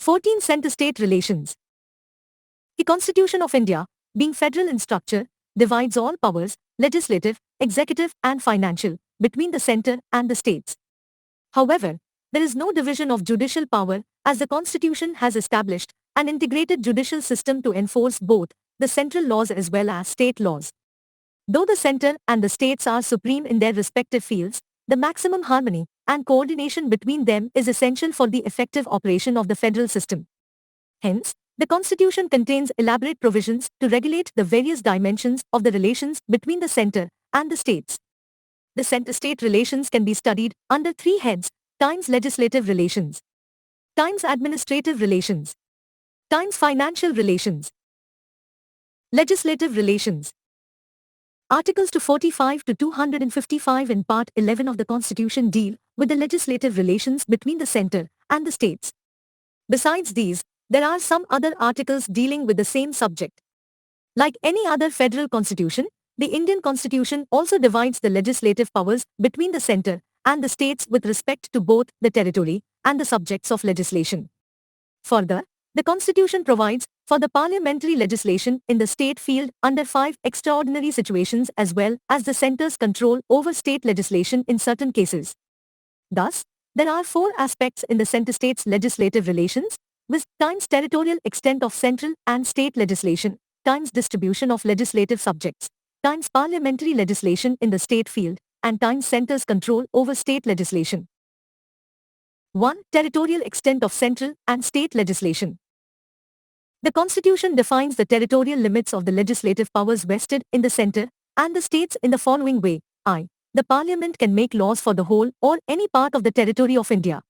14 Center-state relations. The Constitution of India, being federal in structure, divides all powers, legislative, executive and financial, between the center and the states. However, there is no division of judicial power, as the Constitution has established an integrated judicial system to enforce both the central laws as well as state laws. Though the center and the states are supreme in their respective fields, the maximum harmony and coordination between them is essential for the effective operation of the federal system. Hence, the Constitution contains elaborate provisions to regulate the various dimensions of the relations between the center and the states. The center-state relations can be studied under three heads: times legislative relations, times administrative relations, times financial relations. Legislative relations. Articles 245 to 255 in Part 11 of the Constitution deal with the legislative relations between the center and the states. Besides these, there are some other articles dealing with the same subject. Like any other federal constitution, the Indian Constitution also divides the legislative powers between the center and the states with respect to both the territory and the subjects of legislation. Further, the Constitution provides for the parliamentary legislation in the state field under 5 extraordinary situations as well as the center's control over state legislation in certain cases. Thus, there are 4 aspects in the center-states legislative relations, with times territorial extent of central and state legislation, times distribution of legislative subjects, times parliamentary legislation in the state field, and times center's control over state legislation. 1. Territorial extent of central and state legislation. The Constitution defines the territorial limits of the legislative powers vested in the center and the states in the following way. I. The Parliament can make laws for the whole or any part of the territory of India.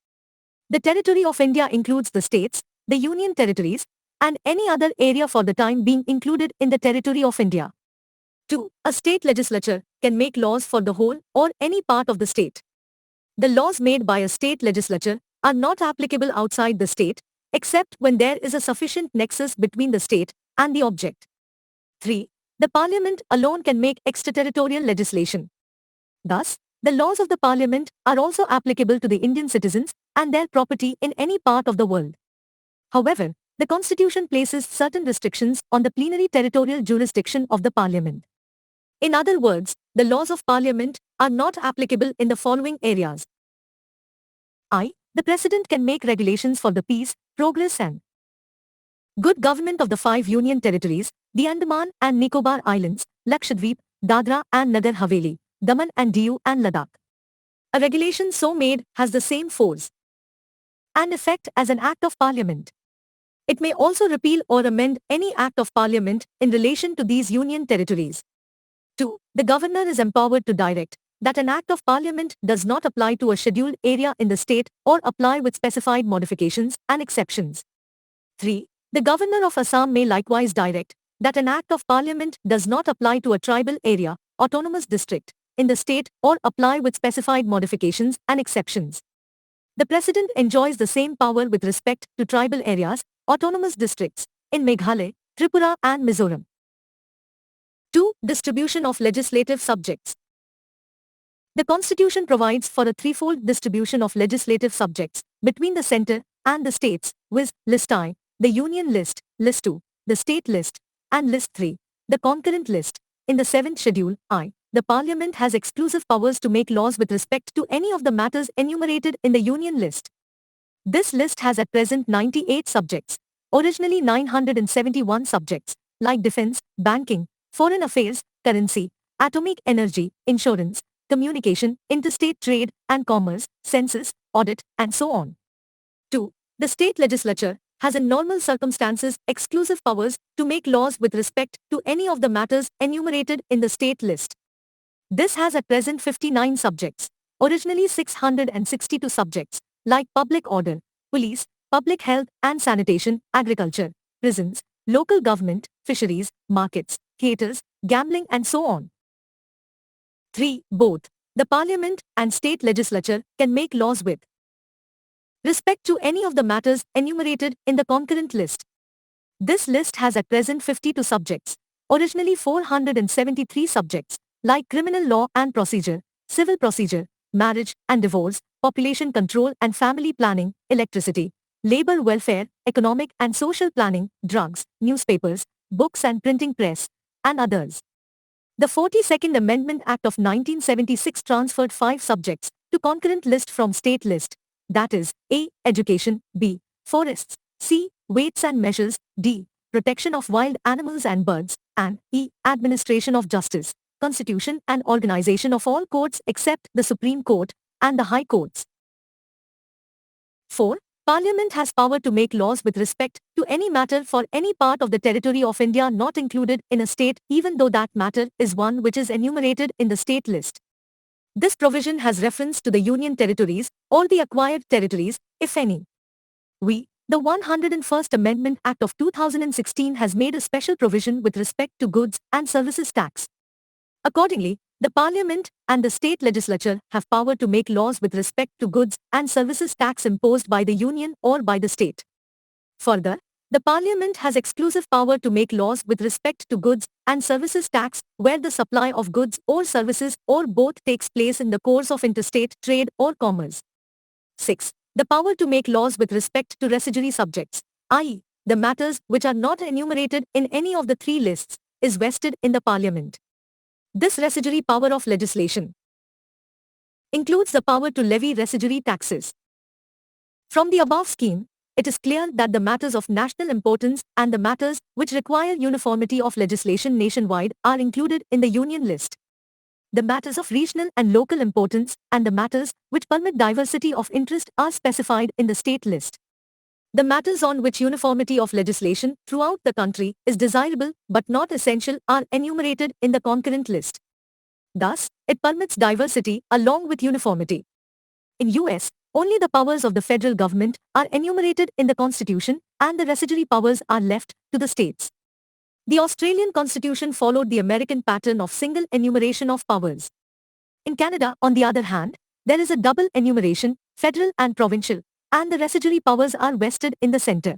The territory of India includes the states, the union territories, and any other area for the time being included in the territory of India. 2. A state legislature can make laws for the whole or any part of the state. The laws made by a state legislature are not applicable outside the state, except when there is a sufficient nexus between the state and the object. 3. The Parliament alone can make extraterritorial legislation. Thus, the laws of the Parliament are also applicable to the Indian citizens and their property in any part of the world. However, the Constitution places certain restrictions on the plenary territorial jurisdiction of the Parliament. In other words, the laws of Parliament are not applicable in the following areas. I. The President can make regulations for the peace, progress and good government of the 5 union territories, the Andaman and Nicobar Islands, Lakshadweep, Dadra and Nagar Haveli, Daman and Diu and Ladakh. A regulation so made has the same force and effect as an Act of Parliament. It may also repeal or amend any Act of Parliament in relation to these union territories. 2. The Governor is empowered to direct that an Act of Parliament does not apply to a scheduled area in the state or apply with specified modifications and exceptions. 3. The Governor of Assam may likewise direct that an Act of Parliament does not apply to a tribal area, autonomous district, in the state or apply with specified modifications and exceptions. The President enjoys the same power with respect to tribal areas, autonomous districts, in Meghalaya, Tripura and Mizoram. 2. Distribution of legislative subjects. The Constitution provides for a threefold distribution of legislative subjects between the center and the states, viz. List I, the Union List, List 2, the State List, and List 3, the Concurrent List. In the 7th Schedule, I, the Parliament has exclusive powers to make laws with respect to any of the matters enumerated in the Union List. This list has at present 98 subjects, originally 971 subjects, like defense, banking, foreign affairs, currency, atomic energy, insurance, communication, interstate trade and commerce, census, audit, and so on. 2. The state legislature has in normal circumstances exclusive powers to make laws with respect to any of the matters enumerated in the state list. This has at present 59 subjects, originally 662 subjects, like public order, police, public health and sanitation, agriculture, prisons, local government, fisheries, markets, theatres, gambling and so on. 3. Both the Parliament and state legislature can make laws with respect to any of the matters enumerated in the concurrent list. This list has at present 52 subjects, originally 473 subjects, like criminal law and procedure, civil procedure, marriage and divorce, population control and family planning, electricity, labor welfare, economic and social planning, drugs, newspapers, books and printing press, and others. The 42nd Amendment Act of 1976 transferred 5 subjects to concurrent list from state list, that is, A. Education, B. Forests, C. Weights and measures, D. Protection of wild animals and birds, and E. Administration of justice, constitution and organization of all courts except the Supreme Court and the High Courts. 4. Parliament has power to make laws with respect to any matter for any part of the territory of India not included in a state even though that matter is one which is enumerated in the state list. This provision has reference to the Union territories or the acquired territories, if any. The 101st Amendment Act of 2016 has made a special provision with respect to goods and services tax. Accordingly, the Parliament and the state legislature have power to make laws with respect to goods and services tax imposed by the Union or by the state. Further, the Parliament has exclusive power to make laws with respect to goods and services tax where the supply of goods or services or both takes place in the course of interstate trade or commerce. 6. The power to make laws with respect to residuary subjects, i.e., the matters which are not enumerated in any of the 3 lists, is vested in the Parliament. This residuary power of legislation includes the power to levy residuary taxes. From the above scheme, it is clear that the matters of national importance and the matters which require uniformity of legislation nationwide are included in the Union list. The matters of regional and local importance and the matters which permit diversity of interest are specified in the state list. The matters on which uniformity of legislation throughout the country is desirable but not essential are enumerated in the concurrent list. Thus, it permits diversity along with uniformity. In US, only the powers of the federal government are enumerated in the Constitution and the residuary powers are left to the states. The Australian Constitution followed the American pattern of single enumeration of powers. In Canada, on the other hand, there is a double enumeration, federal and provincial, and the residuary powers are vested in the centre.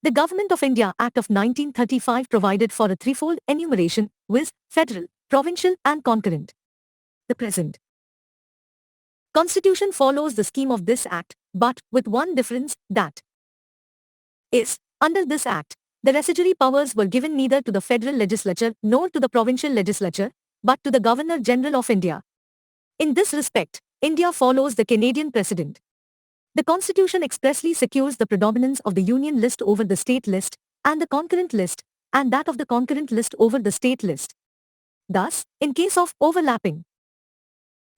The Government of India Act of 1935 provided for a threefold enumeration, viz., federal, provincial and concurrent. The present Constitution follows the scheme of this Act, but with one difference, that is, under this Act, the residuary powers were given neither to the federal legislature nor to the provincial legislature, but to the Governor-General of India. In this respect, India follows the Canadian precedent. The Constitution expressly secures the predominance of the Union list over the state list, and the concurrent list, and that of the concurrent list over the state list. Thus, in case of overlapping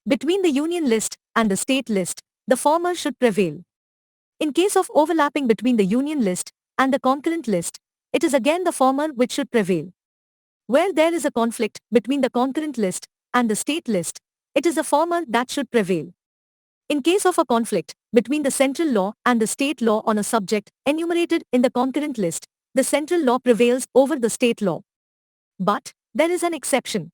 between the Union list and the state list, the former should prevail. In case of overlapping between the Union list and the concurrent list, it is again the former which should prevail. Where there is a conflict between the concurrent list and the state list, it is the former that should prevail. In case of a conflict between the central law and the state law on a subject enumerated in the concurrent list, the central law prevails over the state law. But there is an exception.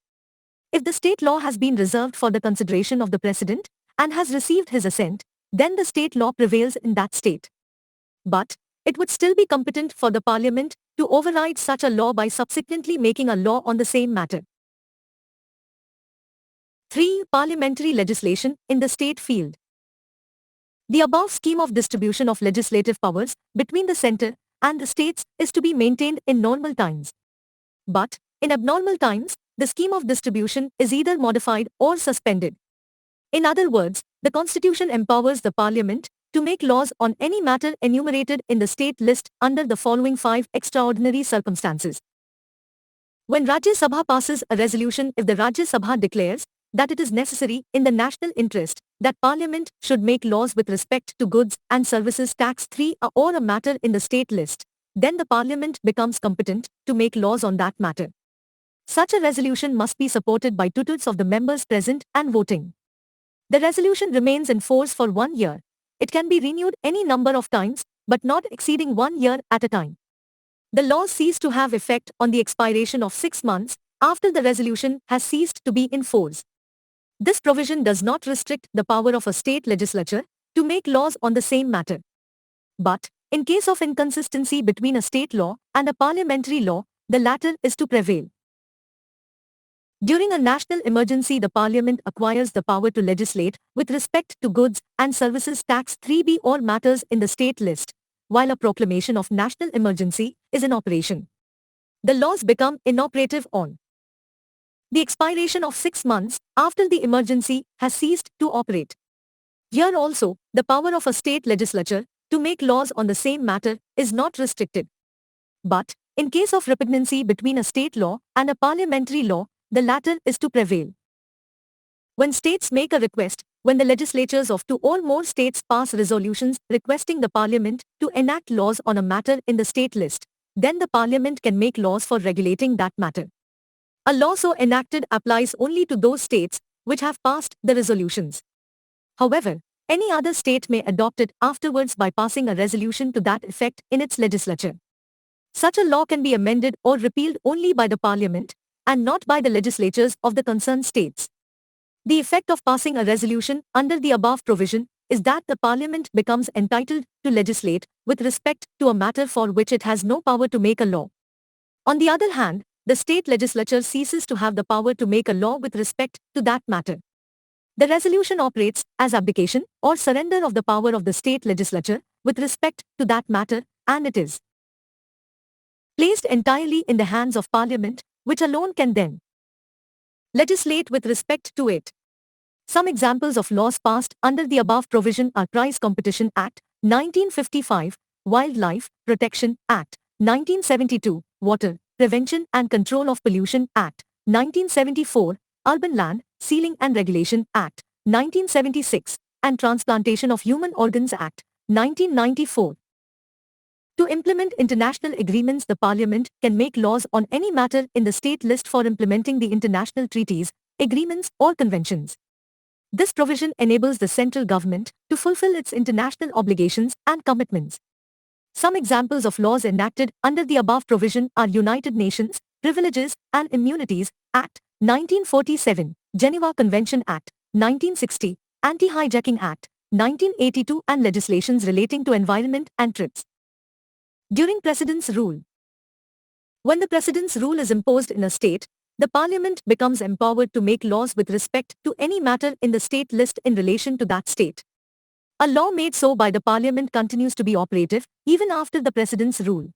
If the state law has been reserved for the consideration of the President and has received his assent, then the state law prevails in that state. But it would still be competent for the Parliament to override such a law by subsequently making a law on the same matter. 3. Parliamentary legislation in the state field. The above scheme of distribution of legislative powers between the centre and the states is to be maintained in normal times. But, in abnormal times, the scheme of distribution is either modified or suspended. In other words, the Constitution empowers the Parliament to make laws on any matter enumerated in the state list under the following 5 extraordinary circumstances. When Rajya Sabha passes a resolution, if the Rajya Sabha declares that it is necessary in the national interest that Parliament should make laws with respect to goods and services tax 3 or a matter in the state list, then the Parliament becomes competent to make laws on that matter. Such a resolution must be supported by 2/3 of the members present and voting. The resolution remains in force for 1 year. It can be renewed any number of times, but not exceeding 1 year at a time. The laws cease to have effect on the expiration of 6 months after the resolution has ceased to be in force. This provision does not restrict the power of a state legislature to make laws on the same matter. But, in case of inconsistency between a state law and a parliamentary law, the latter is to prevail. During a national emergency, the Parliament acquires the power to legislate with respect to goods and services tax 3B or matters in the state list, while a proclamation of national emergency is in operation. The laws become inoperative on the expiration of 6 months after the emergency has ceased to operate. Here also, the power of a state legislature to make laws on the same matter is not restricted. But, in case of repugnancy between a state law and a parliamentary law, the latter is to prevail. When states make a request, when the legislatures of two or more states pass resolutions requesting the parliament to enact laws on a matter in the state list, then the parliament can make laws for regulating that matter. A law so enacted applies only to those states which have passed the resolutions. However, any other state may adopt it afterwards by passing a resolution to that effect in its legislature. Such a law can be amended or repealed only by the parliament, and not by the legislatures of the concerned states. The effect of passing a resolution under the above provision is that the parliament becomes entitled to legislate with respect to a matter for which it has no power to make a law. On the other hand, the state legislature ceases to have the power to make a law with respect to that matter. The resolution operates as abdication or surrender of the power of the state legislature with respect to that matter, and it is placed entirely in the hands of Parliament, which alone can then legislate with respect to it. Some examples of laws passed under the above provision are Prize Competition Act, 1955, Wildlife Protection Act, 1972, Water Prevention and Control of Pollution Act, 1974, Urban Land Sealing and Regulation Act, 1976, and Transplantation of Human Organs Act, 1994. To implement international agreements, the Parliament can make laws on any matter in the state list for implementing the international treaties, agreements, or conventions. This provision enables the central government to fulfill its international obligations and commitments. Some examples of laws enacted under the above provision are United Nations Privileges and Immunities Act, 1947, Geneva Convention Act, 1960, Anti-Hijacking Act, 1982, and legislations relating to environment and TRIPS. During President's rule. When the President's rule is imposed in a state, the Parliament becomes empowered to make laws with respect to any matter in the state list in relation to that state. A law made so by the Parliament continues to be operative even after the President's rule.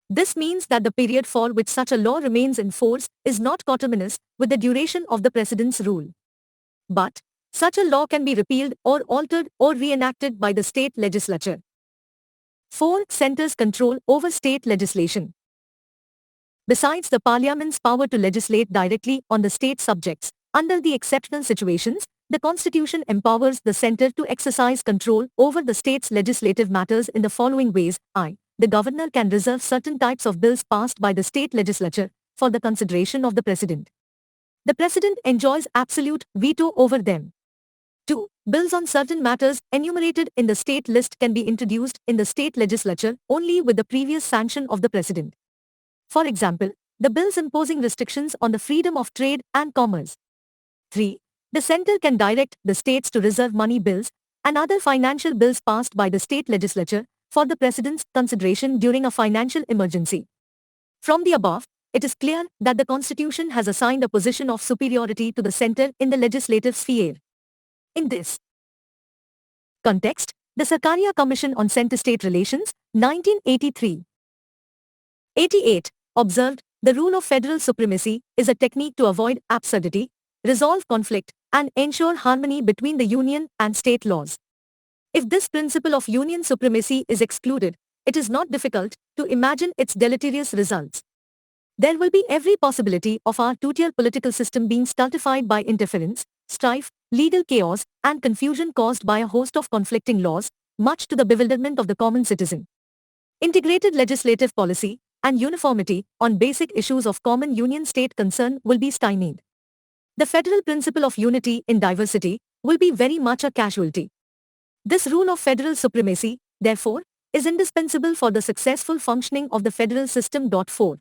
This means that the period for which such a law remains in force is not coterminous with the duration of the President's rule. But, such a law can be repealed or altered or reenacted by the state legislature. 4. Center's control over state legislation. Besides the Parliament's power to legislate directly on the state subjects, under the exceptional situations, the Constitution empowers the centre to exercise control over the state's legislative matters in the following ways. I. The governor can reserve certain types of bills passed by the state legislature for the consideration of the President. The President enjoys absolute veto over them. 2. Bills on certain matters enumerated in the state list can be introduced in the state legislature only with the previous sanction of the President. For example, the bills imposing restrictions on the freedom of trade and commerce. 3. The centre can direct the states to reserve money bills and other financial bills passed by the state legislature for the President's consideration during a financial emergency. From the above, it is clear that the Constitution has assigned a position of superiority to the centre in the legislative sphere. In this context, the Sarkaria Commission on Centre-State Relations, 1983. 88, observed, the rule of federal supremacy is a technique to avoid absurdity, resolve conflict, and ensure harmony between the union and state laws. If this principle of union supremacy is excluded, it is not difficult to imagine its deleterious results. There will be every possibility of our two-tier political system being stultified by interference, strife, legal chaos, and confusion caused by a host of conflicting laws, much to the bewilderment of the common citizen. Integrated legislative policy and uniformity on basic issues of common union-state concern will be stymied. The federal principle of unity in diversity will be very much a casualty. This rule of federal supremacy, therefore, is indispensable for the successful functioning of the federal system. 4.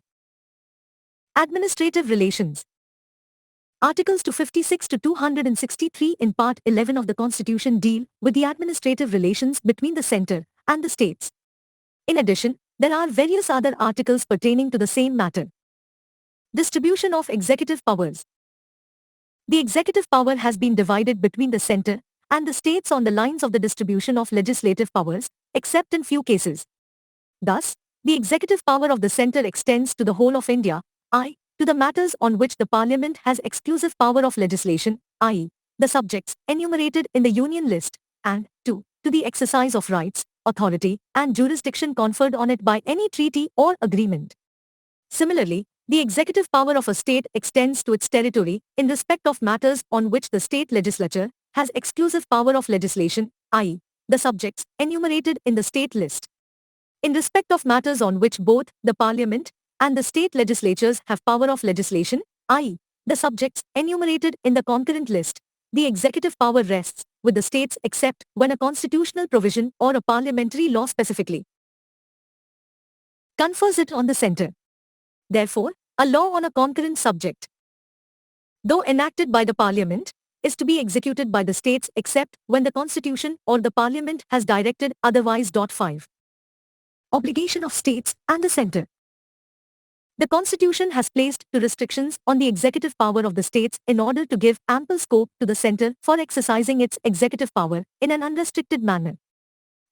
Administrative relations. Articles 256 to 263 in Part 11 of the Constitution deal with the administrative relations between the centre and the states. In addition, there are various other articles pertaining to the same matter. Distribution of executive powers. The executive power has been divided between the centre and the states on the lines of the distribution of legislative powers, except in few cases. Thus, the executive power of the centre extends to the whole of India, i.e., to the matters on which the Parliament has exclusive power of legislation, i.e., the subjects enumerated in the Union list, and 2. To the exercise of rights, authority, and jurisdiction conferred on it by any treaty or agreement. Similarly, the executive power of a state extends to its territory in respect of matters on which the state legislature has exclusive power of legislation, i.e., the subjects enumerated in the state list. In respect of matters on which both the Parliament and the state legislatures have power of legislation, i.e., the subjects enumerated in the concurrent list, the executive power rests with the states except when a constitutional provision or a parliamentary law specifically confers it on the centre. Therefore, a law on a concurrent subject, though enacted by the Parliament, is to be executed by the states except when the Constitution or the Parliament has directed otherwise. 5. Obligation of states and the centre. The Constitution has placed two restrictions on the executive power of the states in order to give ample scope to the centre for exercising its executive power in an unrestricted manner.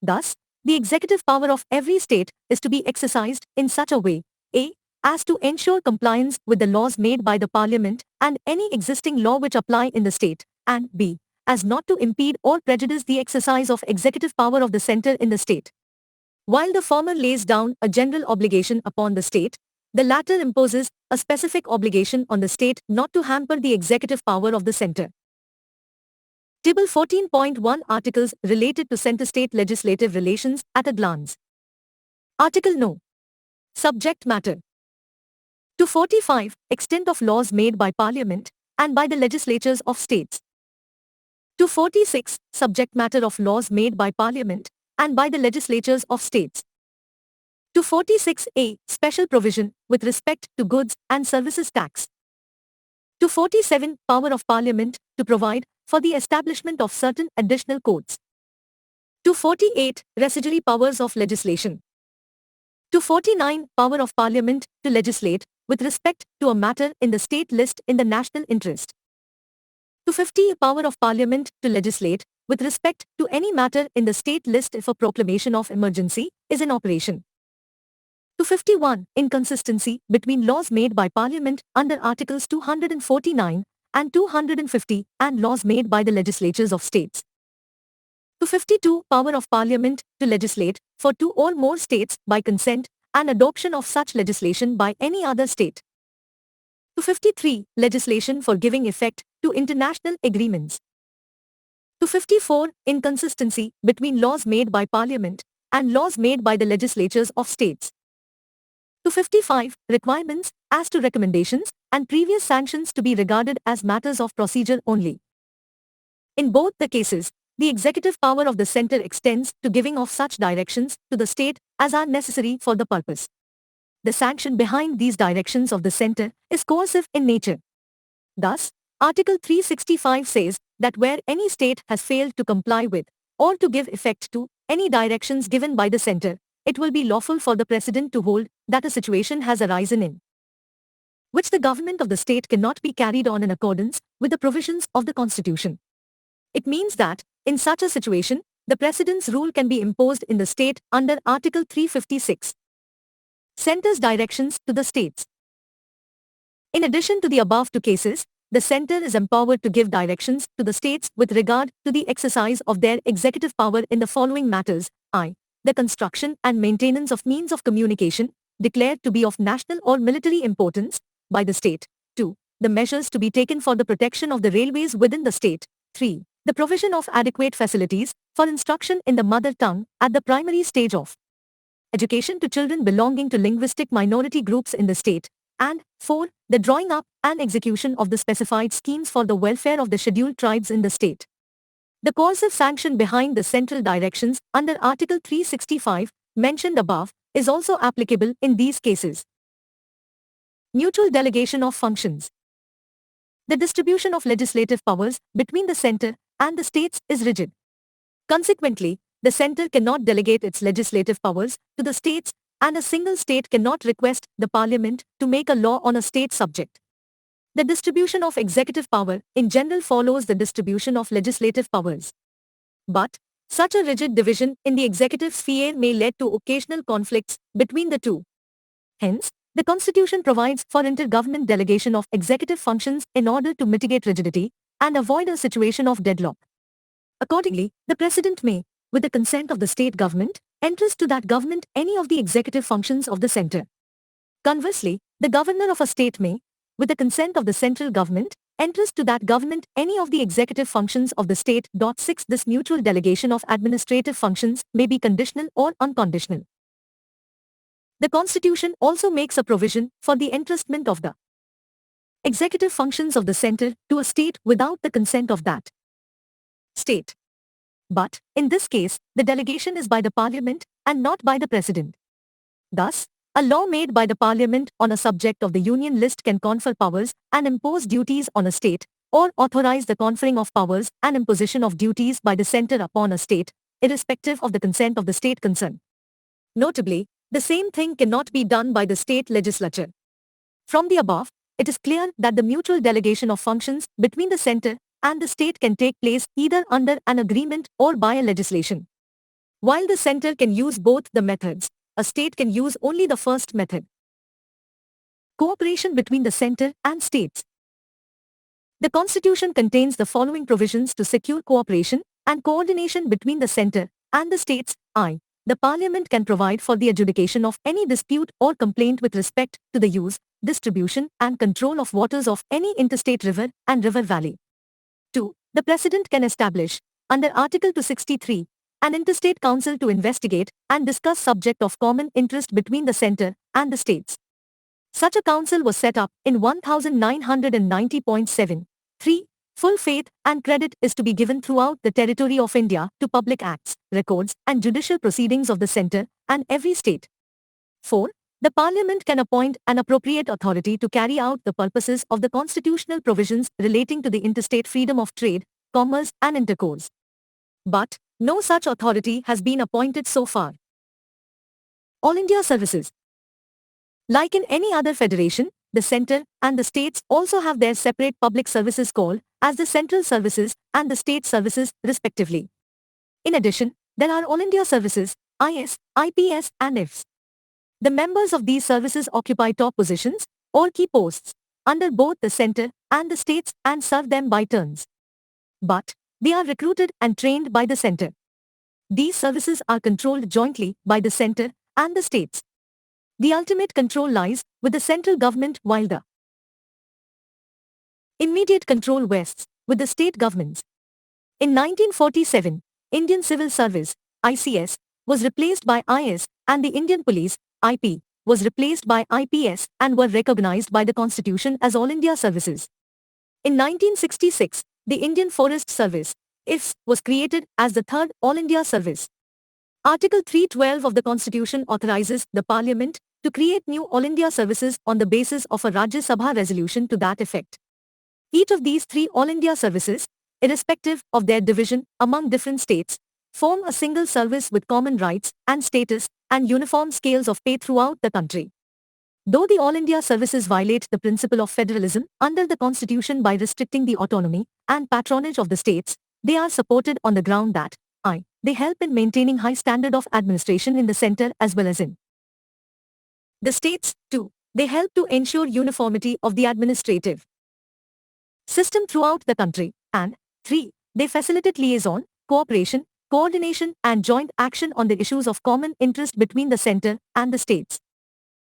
Thus, the executive power of every state is to be exercised in such a way, a. as to ensure compliance with the laws made by the Parliament and any existing law which apply in the state, and b. as not to impede or prejudice the exercise of executive power of the centre in the state. While the former lays down a general obligation upon the state, the latter imposes a specific obligation on the state not to hamper the executive power of the centre. Table 14.1 Articles related to centre-state legislative relations at a glance. Article No. Subject matter. 245. Extent of laws made by Parliament and by the legislatures of states. 246. Subject matter of laws made by Parliament and by the legislatures of states. 246A. Special provision with respect to goods and services tax. 247. Power of Parliament to provide for the establishment of certain additional codes. 248. Residuary powers of legislation. 249. Power of Parliament to legislate with respect to a matter in the state list in the national interest. 250. Power of Parliament to legislate with respect to any matter in the state list if a proclamation of emergency is in operation. 251. Inconsistency between laws made by Parliament under Articles 249 and 250 and laws made by the legislatures of states. 252. Power of Parliament to legislate for two or more states by consent and adoption of such legislation by any other state. 253. Legislation for giving effect to international agreements. 254. Inconsistency between laws made by Parliament and laws made by the legislatures of states. 255. Requirements as to recommendations and previous sanctions to be regarded as matters of procedure only. In both the cases, the executive power of the centre extends to giving of such directions to the state as are necessary for the purpose. The sanction behind these directions of the centre is coercive in nature. Thus, Article 365 says that where any state has failed to comply with or to give effect to any directions given by the centre, it will be lawful for the President to hold that a situation has arisen in which the government of the state cannot be carried on in accordance with the provisions of the Constitution. It means that, in such a situation, the President's rule can be imposed in the state under Article 356. Centre's directions to the states. In addition to the above two cases, the centre is empowered to give directions to the states with regard to the exercise of their executive power in the following matters, i. The construction and maintenance of means of communication, declared to be of national or military importance, by the state. 2. The measures to be taken for the protection of the railways within the state. 3. The provision of adequate facilities for instruction in the mother tongue at the primary stage of education to children belonging to linguistic minority groups in the state. And 4. The drawing up and execution of the specified schemes for the welfare of the scheduled tribes in the state. The coercive sanction behind the central directions under Article 365, mentioned above, is also applicable in these cases. Mutual delegation of functions. The distribution of legislative powers between the centre and the states is rigid. Consequently, the centre cannot delegate its legislative powers to the states, and a single state cannot request the Parliament to make a law on a state subject. The distribution of executive power in general follows the distribution of legislative powers. But, Such a rigid division in the executive sphere may lead to occasional conflicts between the two. Hence, the Constitution provides for intergovernment delegation of executive functions in order to mitigate rigidity and avoid a situation of deadlock. Accordingly, the President may, with the consent of the state government, entrust to that government any of the executive functions of the center. Conversely, the governor of a state may, with the consent of the central government, entrust to that government any of the executive functions of the state. 6. This mutual delegation of administrative functions may be conditional or unconditional. The Constitution also makes a provision for the entrustment of the executive functions of the center to a state without the consent of that state. But, in this case, the delegation is by the Parliament and not by the President. Thus, a law made by the Parliament on a subject of the Union list can confer powers and impose duties on a state, or authorize the conferring of powers and imposition of duties by the centre upon a state, irrespective of the consent of the state concerned. Notably, the same thing cannot be done by the state legislature. From the above, it is clear that the mutual delegation of functions between the centre and the state can take place either under an agreement or by a legislation. While the centre can use both the methods, a state can use only the first method. Cooperation between the centre and states. The Constitution contains the following provisions to secure cooperation and coordination between the centre and the states. The Parliament can provide for the adjudication of any dispute or complaint with respect to the use, distribution and control of waters of any interstate river and river valley. 2. The President can establish, under Article 263, an interstate council to investigate and discuss subject of common interest between the centre and the states. Such a council was set up in 1990.7. 3. Full faith and credit is to be given throughout the territory of India to public acts, records and judicial proceedings of the centre and every state. 4. The Parliament can appoint an appropriate authority to carry out the purposes of the constitutional provisions relating to the interstate freedom of trade, commerce and intercourse. But, no such authority has been appointed so far. All India Services. Like in any other federation, the centre and the states also have their separate public services called as the central services and the state services respectively. In addition, there are All India Services, IS, IPS and IFS. The members of these services occupy top positions, or key posts, under both the centre and the states and serve them by turns. But, they are recruited and trained by the centre. These services are controlled jointly by the centre and the states. The ultimate control lies with the central government while the immediate control rests with the state governments. In 1947, Indian Civil Service, ICS, was replaced by IS and the Indian Police, IP, was replaced by IPS and were recognized by the Constitution as All India Services. In 1966, the Indian Forest Service, IFS, was created as the third All India Service. Article 312 of the Constitution authorizes the Parliament to create new All India Services on the basis of a Rajya Sabha resolution to that effect. Each of these three All India Services, irrespective of their division among different states, form a single service with common rights and status and uniform scales of pay throughout the country. Though the All India Services violate the principle of federalism under the Constitution by restricting the autonomy and patronage of the states, they are supported on the ground that they help in maintaining high standard of administration in the centre as well as in the states. 2. They help to ensure uniformity of the administrative system throughout the country. And 3. They facilitate liaison, cooperation, coordination and joint action on the issues of common interest between the centre and the states.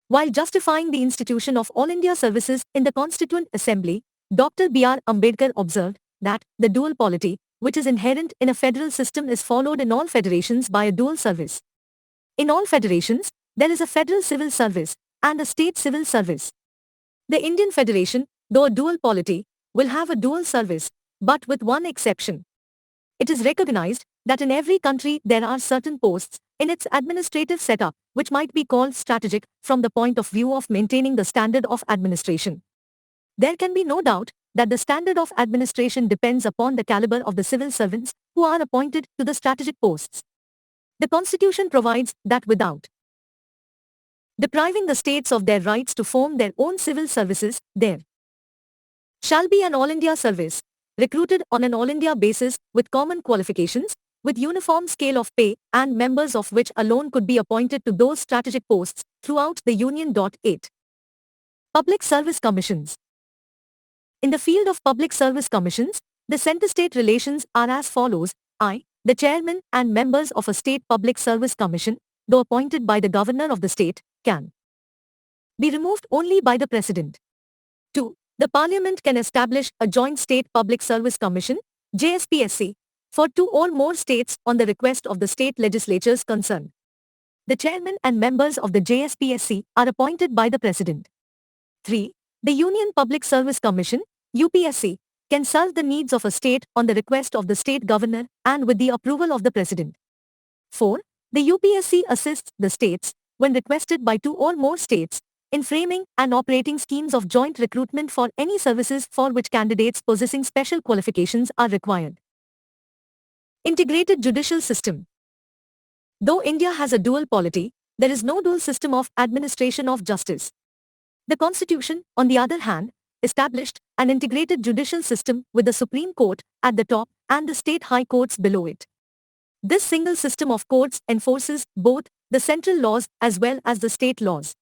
While justifying the institution of All India Services in the Constituent Assembly, Dr. B.R. Ambedkar observed that the dual polity, which is inherent in a federal system, is followed in all federations by a dual service. In all federations, there is a federal civil service and a state civil service. The Indian Federation, though a dual polity, will have a dual service, but with one exception. It is recognized that in every country there are certain posts in its administrative setup which might be called strategic from the point of view of maintaining the standard of administration. There can be no doubt that the standard of administration depends upon the caliber of the civil servants who are appointed to the strategic posts. The Constitution provides that without depriving the states of their rights to form their own civil services, there shall be an All India Service, recruited on an All India basis with common qualifications, with uniform scale of pay and members of which alone could be appointed to those strategic posts throughout the Union. 8. Public Service Commissions. In the field of public service commissions, the center-state relations are as follows. I, the chairman and members of a state public service commission, though appointed by the governor of the state, can be removed only by the president. 2. The parliament can establish a joint state public service commission, JSPSC, for 2 or more states on the request of the state legislatures concerned. The chairman and members of the JSPSC are appointed by the president. 3. The Union Public Service Commission, UPSC, can serve the needs of a state on the request of the state governor and with the approval of the president. 4. The UPSC assists the states, when requested by 2 or more states, in framing and operating schemes of joint recruitment for any services for which candidates possessing special qualifications are required. Integrated Judicial System. Though India has a dual polity, there is no dual system of administration of justice. The Constitution, on the other hand, established an integrated judicial system with the Supreme Court at the top and the state high courts below it. This single system of courts enforces both the central laws as well as the state laws.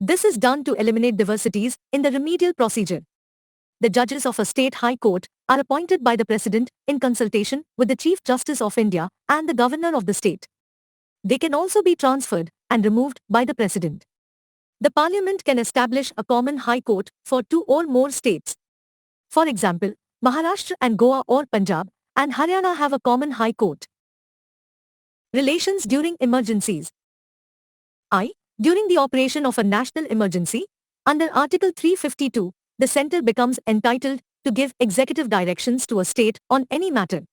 This is done to eliminate diversities in the remedial procedure. The judges of a state high court are appointed by the president in consultation with the Chief Justice of India and the governor of the state. They can also be transferred and removed by the president. The parliament can establish a common high court for 2 or more states. For example, Maharashtra and Goa or Punjab and Haryana have a common high court. Relations during emergencies. During the operation of a national emergency, under Article 352, the centre becomes entitled to give executive directions to a state on any matter.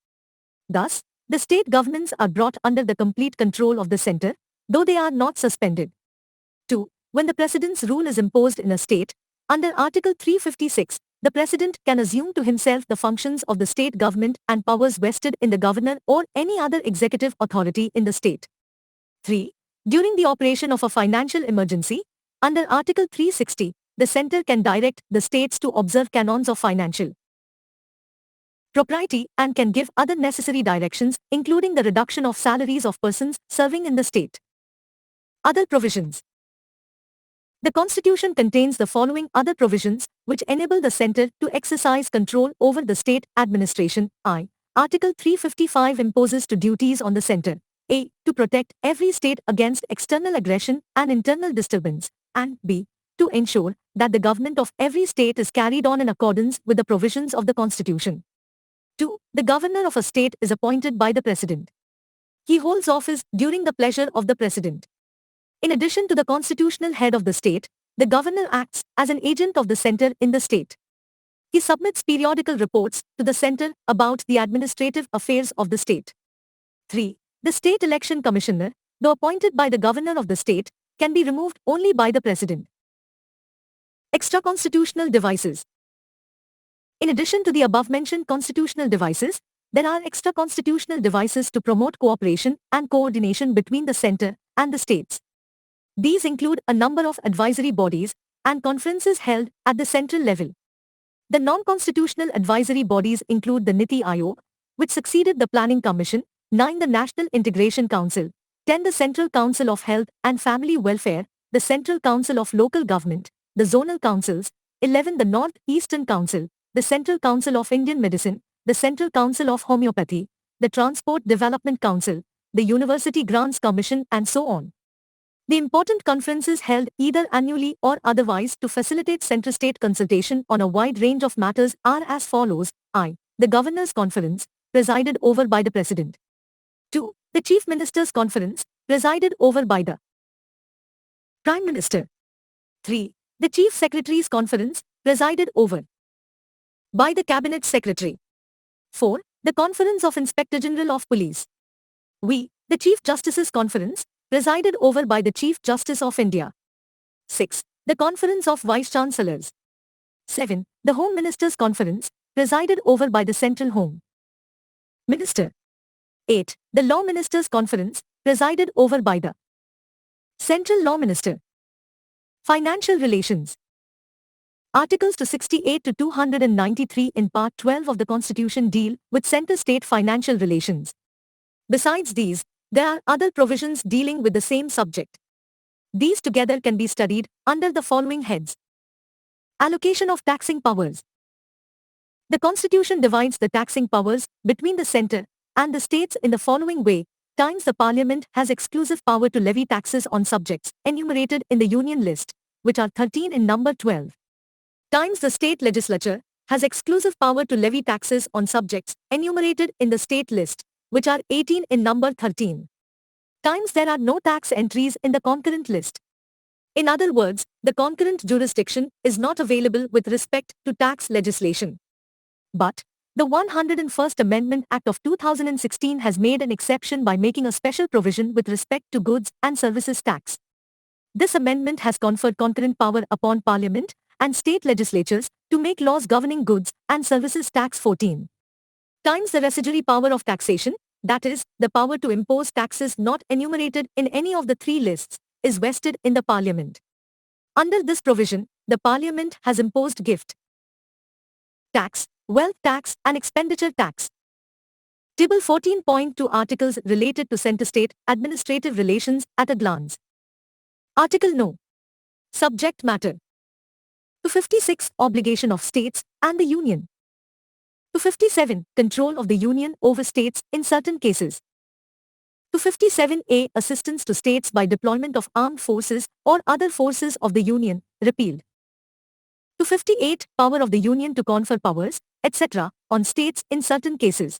Thus, the state governments are brought under the complete control of the centre, though they are not suspended. 2. When the president's rule is imposed in a state, under Article 356, the president can assume to himself the functions of the state government and powers vested in the governor or any other executive authority in the state. 3. During the operation of a financial emergency, under Article 360, the centre can direct the states to observe canons of financial propriety and can give other necessary directions, including the reduction of salaries of persons serving in the state. Other provisions. The Constitution contains the following other provisions which enable the centre to exercise control over the state administration. Article 355 imposes two duties on the centre. A. To protect every state against external aggression and internal disturbance, and B. To ensure that the government of every state is carried on in accordance with the provisions of the Constitution. 2. The governor of a state is appointed by the president. He holds office during the pleasure of the president. In addition to the constitutional head of the state, the governor acts as an agent of the centre in the state. He submits periodical reports to the centre about the administrative affairs of the state. 3. The State Election Commissioner, though appointed by the governor of the state, can be removed only by the president. Extra-constitutional devices. In addition to the above-mentioned constitutional devices, there are extra-constitutional devices to promote cooperation and coordination between the centre and the states. These include a number of advisory bodies and conferences held at the central level. The non-constitutional advisory bodies include the Niti Aayog, which succeeded the Planning Commission, 9. The National Integration Council, 10. The Central Council of Health and Family Welfare, the Central Council of Local Government, the Zonal Councils, 11. The North Eastern Council, the Central Council of Indian Medicine, the Central Council of Homeopathy, the Transport Development Council, the University Grants Commission, and so on. The important conferences held either annually or otherwise to facilitate centre-state consultation on a wide range of matters are as follows. The Governors' Conference, presided over by the President. 2. The Chief Ministers' Conference, presided over by the Prime Minister. 3. The Chief Secretaries' Conference, presided over by the Cabinet Secretary. 4. The Conference of Inspector General of Police. The Chief Justice's Conference, presided over by the Chief Justice of India. 6. The Conference of Vice-Chancellors. 7. The Home Ministers' Conference, presided over by the Central Home Minister. 8. The Law Ministers' Conference, presided over by the Central Law Minister. Financial Relations. Articles 268 to 293 in Part 12 of the Constitution deal with centre-state financial relations. Besides these, there are other provisions dealing with the same subject. These together can be studied under the following heads. Allocation of taxing powers. The Constitution divides the taxing powers between the centre and the states in the following way. Times the Parliament has exclusive power to levy taxes on subjects enumerated in the Union list, which are 13 in number 12. Times the state legislature has exclusive power to levy taxes on subjects enumerated in the state list, which are 18 in number 13. Times there are no tax entries in the concurrent list. In other words, the concurrent jurisdiction is not available with respect to tax legislation. But, the 101st Amendment Act of 2016 has made an exception by making a special provision with respect to goods and services tax. This amendment has conferred concurrent power upon Parliament and state legislatures to make laws governing goods and services tax 14. Times the residuary power of taxation, that is, the power to impose taxes not enumerated in any of the three lists, is vested in the Parliament. Under this provision, the Parliament has imposed gift tax, wealth tax and expenditure tax. Table 14.2 Articles related to Centre-State administrative relations at a glance. Article No. Subject matter. 256 Obligation of states and the Union. 257 Control of the Union over states in certain cases. 257A Assistance to states by deployment of armed forces or other forces of the Union, repealed. 258 Power of the Union to confer powers, etc., on states in certain cases.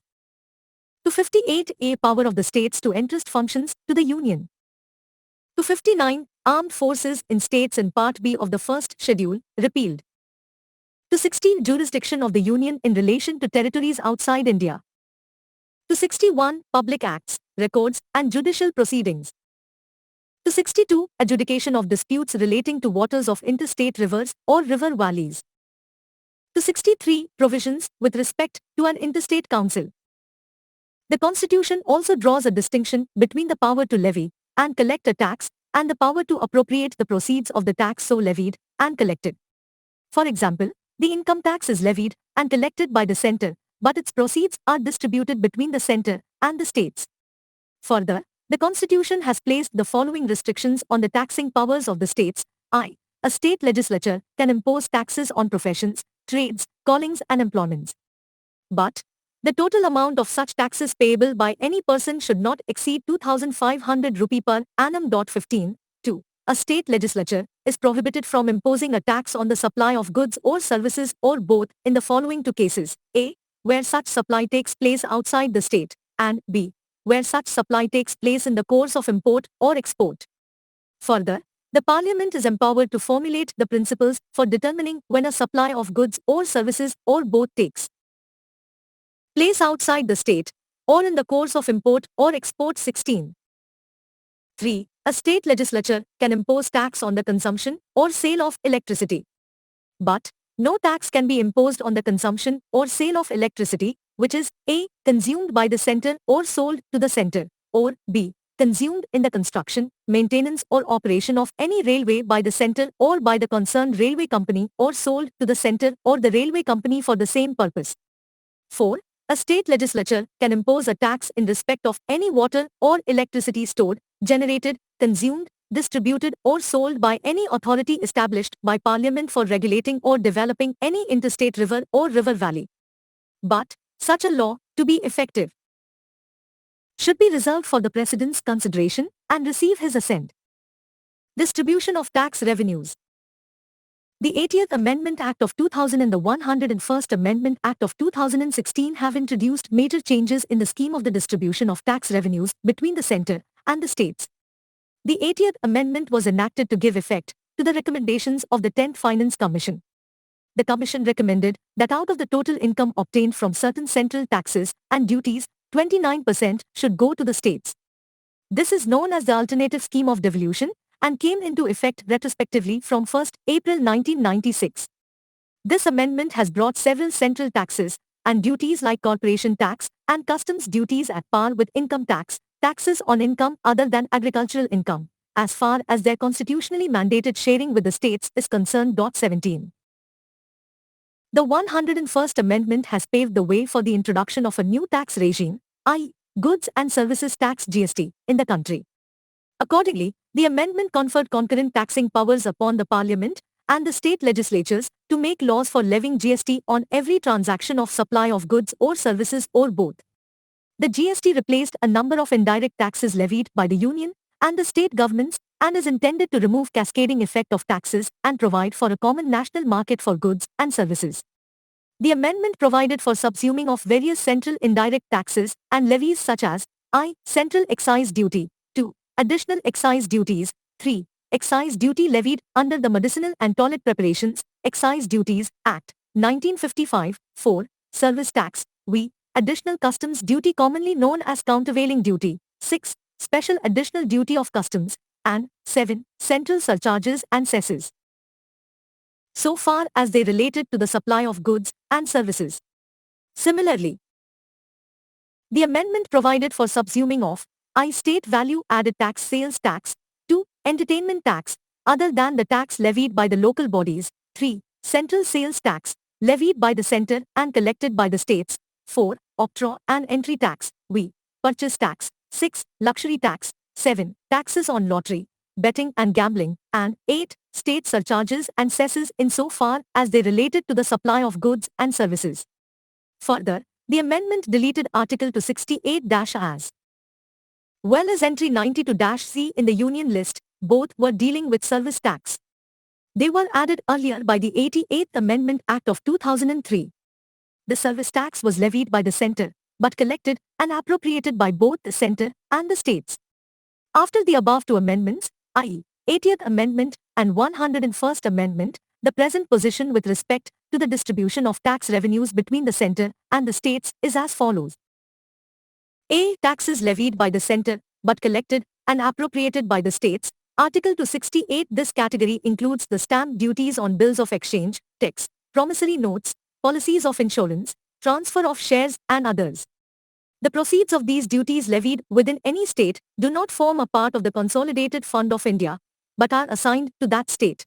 258A Power of the states to entrust functions to the Union. 259 Armed forces in states in Part B of the first schedule, repealed. 260 Jurisdiction of the Union in relation to territories outside India. 261 Public acts, records, and judicial proceedings. 262 Adjudication of disputes relating to waters of interstate rivers or river valleys. 263 Provisions with respect to an interstate council. The Constitution also draws a distinction between the power to levy and collect a tax and the power to appropriate the proceeds of the tax so levied and collected. For example, the income tax is levied and collected by the centre, but its proceeds are distributed between the centre and the states. Further, the Constitution has placed the following restrictions on the taxing powers of the states. I. A state legislature can impose taxes on professions, trades, callings and employments. But, the total amount of such taxes payable by any person should not exceed 2,500 rupee per annum. 15. 2. A state legislature is prohibited from imposing a tax on the supply of goods or services or both in the following two cases. A. Where such supply takes place outside the state, and B. Where such supply takes place in the course of import or export. Further, the Parliament is empowered to formulate the principles for determining when a supply of goods or services or both takes place outside the state, or in the course of import or export. 16. 3. A state legislature can impose tax on the consumption or sale of electricity. But, no tax can be imposed on the consumption or sale of electricity, which is A. Consumed by the centre or sold to the centre, or B. Consumed in the construction, maintenance or operation of any railway by the centre or by the concerned railway company or sold to the centre or the railway company for the same purpose. 4. A state legislature can impose a tax in respect of any water or electricity stored, generated, consumed, distributed or sold by any authority established by Parliament for regulating or developing any interstate river or river valley. But, such a law, to be effective, should be reserved for the President's consideration and receive his assent. Distribution of tax revenues. The 80th Amendment Act of 2000 and the 101st Amendment Act of 2016 have introduced major changes in the scheme of the distribution of tax revenues between the centre and the states. The 80th Amendment was enacted to give effect to the recommendations of the 10th Finance Commission. The Commission recommended that out of the total income obtained from certain central taxes and duties, 29% should go to the states. This is known as the alternative scheme of devolution and came into effect retrospectively from 1 April 1996. This amendment has brought several central taxes and duties like corporation tax and customs duties at par with income tax, taxes on income other than agricultural income, as far as their constitutionally mandated sharing with the states is concerned. 17. The 101st Amendment has paved the way for the introduction of a new tax regime, i.e., Goods and Services Tax (GST) in the country. Accordingly, the amendment conferred concurrent taxing powers upon the Parliament and the state legislatures to make laws for levying GST on every transaction of supply of goods or services or both. The GST replaced a number of indirect taxes levied by the union and the state governments and is intended to remove cascading effect of taxes and provide for a common national market for goods and services. The amendment provided for subsuming of various central indirect taxes and levies such as I. Central excise duty, 2. Additional excise duties, 3. Excise duty levied under the Medicinal and Toilet Preparations, Excise Duties Act, 1955, 4. Service tax, v. Additional customs duty commonly known as countervailing duty, 6. Special additional duty of customs, and 7. Central surcharges and cesses, so far as they related to the supply of goods and services. Similarly, the amendment provided for subsuming of I. State value added tax sales tax, 2. Entertainment tax, other than the tax levied by the local bodies, 3. Central sales tax, levied by the centre and collected by the states, 4. Octroi and entry tax, v. Purchase tax, 6. Luxury tax, 7. Taxes on lottery, betting and gambling, and 8. State surcharges and cesses insofar as they related to the supply of goods and services. Further, the amendment deleted Article 268- as well as entry 92-C in the Union list, both were dealing with service tax. They were added earlier by the 88th Amendment Act of 2003. The service tax was levied by the centre, but collected and appropriated by both the centre and the states. After the above two amendments, i.e., 80th Amendment and 101st Amendment, the present position with respect to the distribution of tax revenues between the centre and the states is as follows. A. Taxes levied by the centre, but collected and appropriated by the states. Article 268. This category includes the stamp duties on bills of exchange, tax, promissory notes, policies of insurance, transfer of shares and others. The proceeds of these duties levied within any state do not form a part of the Consolidated Fund of India, but are assigned to that state.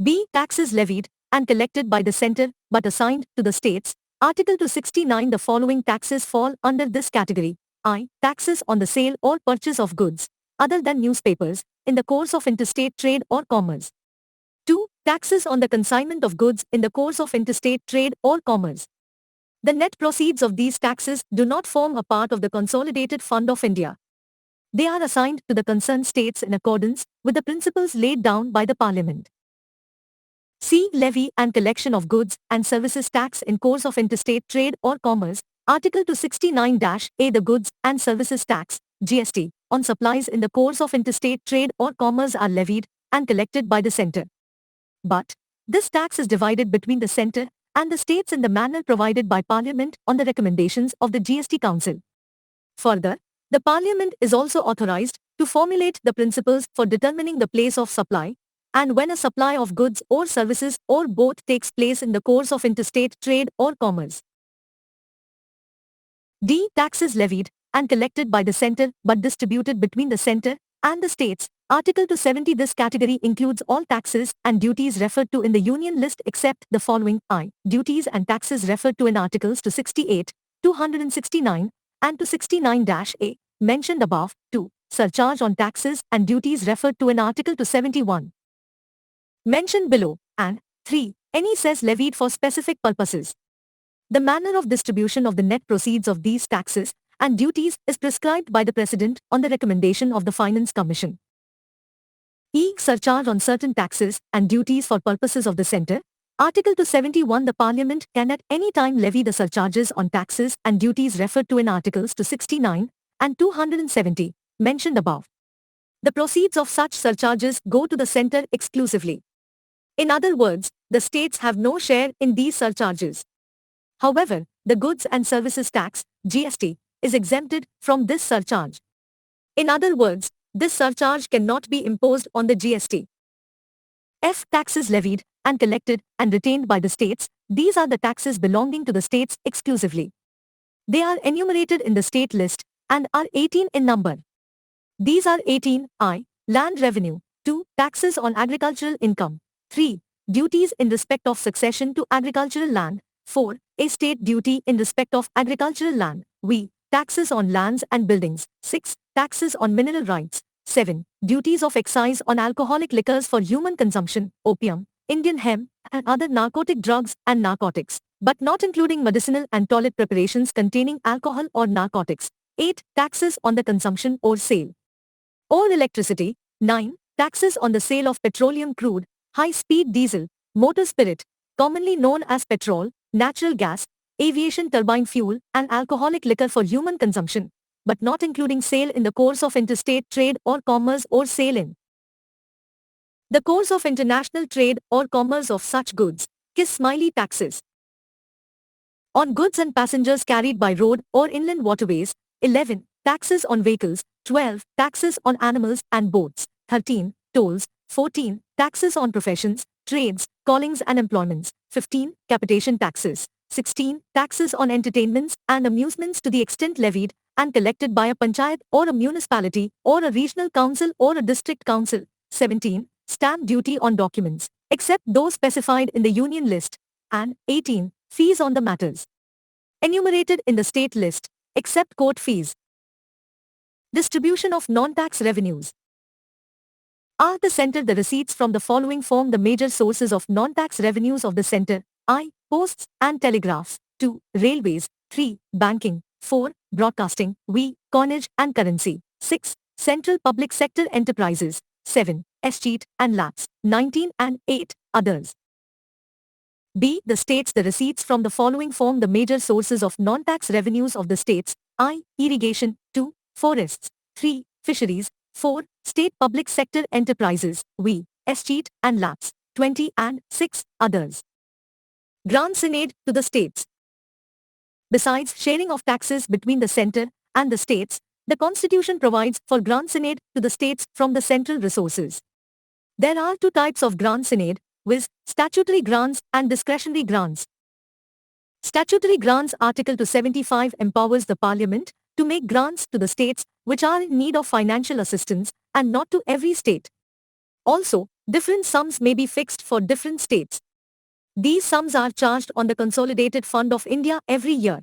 B. Taxes levied and collected by the centre but assigned to the states. Article 269. The following taxes fall under this category. I. Taxes on the sale or purchase of goods, other than newspapers, in the course of interstate trade or commerce. 2. Taxes on the consignment of goods in the course of interstate trade or commerce. The net proceeds of these taxes do not form a part of the Consolidated Fund of India. They are assigned to the concerned states in accordance with the principles laid down by the Parliament. C. Levy and collection of goods and services tax in course of interstate trade or commerce. Article 269-A. The goods and services tax, GST, on supplies in the course of interstate trade or commerce are levied and collected by the centre. But this tax is divided between the centre and the states in the manner provided by Parliament on the recommendations of the GST Council. Further, the Parliament is also authorized to formulate the principles for determining the place of supply, and when a supply of goods or services or both takes place in the course of interstate trade or commerce. D. Taxes levied and collected by the centre but distributed between the centre and the states. Article 270. This category includes all taxes and duties referred to in the Union list except the following. I. Duties and taxes referred to in Articles 268, 269, and 269-A, mentioned above. 2. Surcharge on taxes and duties referred to in Article 271, mentioned below, and 3. Any cess levied for specific purposes. The manner of distribution of the net proceeds of these taxes and duties is prescribed by the President on the recommendation of the Finance Commission. E. Surcharge on certain taxes and duties for purposes of the centre. Article 271. The Parliament can at any time levy the surcharges on taxes and duties referred to in Articles 269 and 270, mentioned above. The proceeds of such surcharges go to the centre exclusively. In other words, the states have no share in these surcharges. However, the Goods and Services Tax, GST, is exempted from this surcharge. In other words, this surcharge cannot be imposed on the GST. F. Taxes levied and collected and retained by the states. These are the taxes belonging to the states exclusively. They are enumerated in the state list and are 18 in number. These are 18. I. Land revenue. 2. Taxes on agricultural income. 3. Duties in respect of succession to agricultural land. 4. Estate duty in respect of agricultural land. v. Taxes on lands and buildings. 6. Taxes on mineral rights. 7. Duties of excise on alcoholic liquors for human consumption, opium, Indian hemp, and other narcotic drugs and narcotics, but not including medicinal and toilet preparations containing alcohol or narcotics. 8. Taxes on the consumption or sale or electricity. 9. Taxes on the sale of petroleum crude, high-speed diesel, motor spirit, commonly known as petrol, natural gas, aviation turbine fuel, and alcoholic liquor for human consumption, but not including sale in the course of interstate trade or commerce or sale in the course of international trade or commerce of such goods. Kiss smiley taxes on goods and passengers carried by road or inland waterways. 11. Taxes on vehicles. 12. Taxes on animals and boats. 13. Tolls. 14. Taxes on professions, trades, callings and employments. 15. Capitation taxes. 16. Taxes on entertainments and amusements to the extent levied and collected by a panchayat or a municipality or a regional council or a district council. 17. Stamp duty on documents, except those specified in the union list. And 18. Fees on the matters enumerated in the state list, except court fees. Distribution of non-tax revenues. Are the center the receipts from the following form the major sources of non-tax revenues of the center? I. Posts and telegraphs. 2. Railways. 3. Banking. 4. Broadcasting. V. Coinage and currency. 6. Central public sector enterprises. 7. Escheat and lapse. 19 and 8. Others. B. The states the receipts from the following form the major sources of non-tax revenues of the states. I. Irrigation. 2. Forests. 3. Fisheries. 4. State public sector enterprises. V. Escheat and lapse. 20 and 6. Others. Grants in aid to the states. Besides sharing of taxes between the center and the states, the Constitution provides for grants in aid to the states from the central resources. There are two types of grants in aid, viz. Statutory grants and discretionary grants. Statutory grants Article 275 empowers the Parliament to make grants to the states which are in need of financial assistance and not to every state. Also, different sums may be fixed for different states. These sums are charged on the Consolidated Fund of India every year.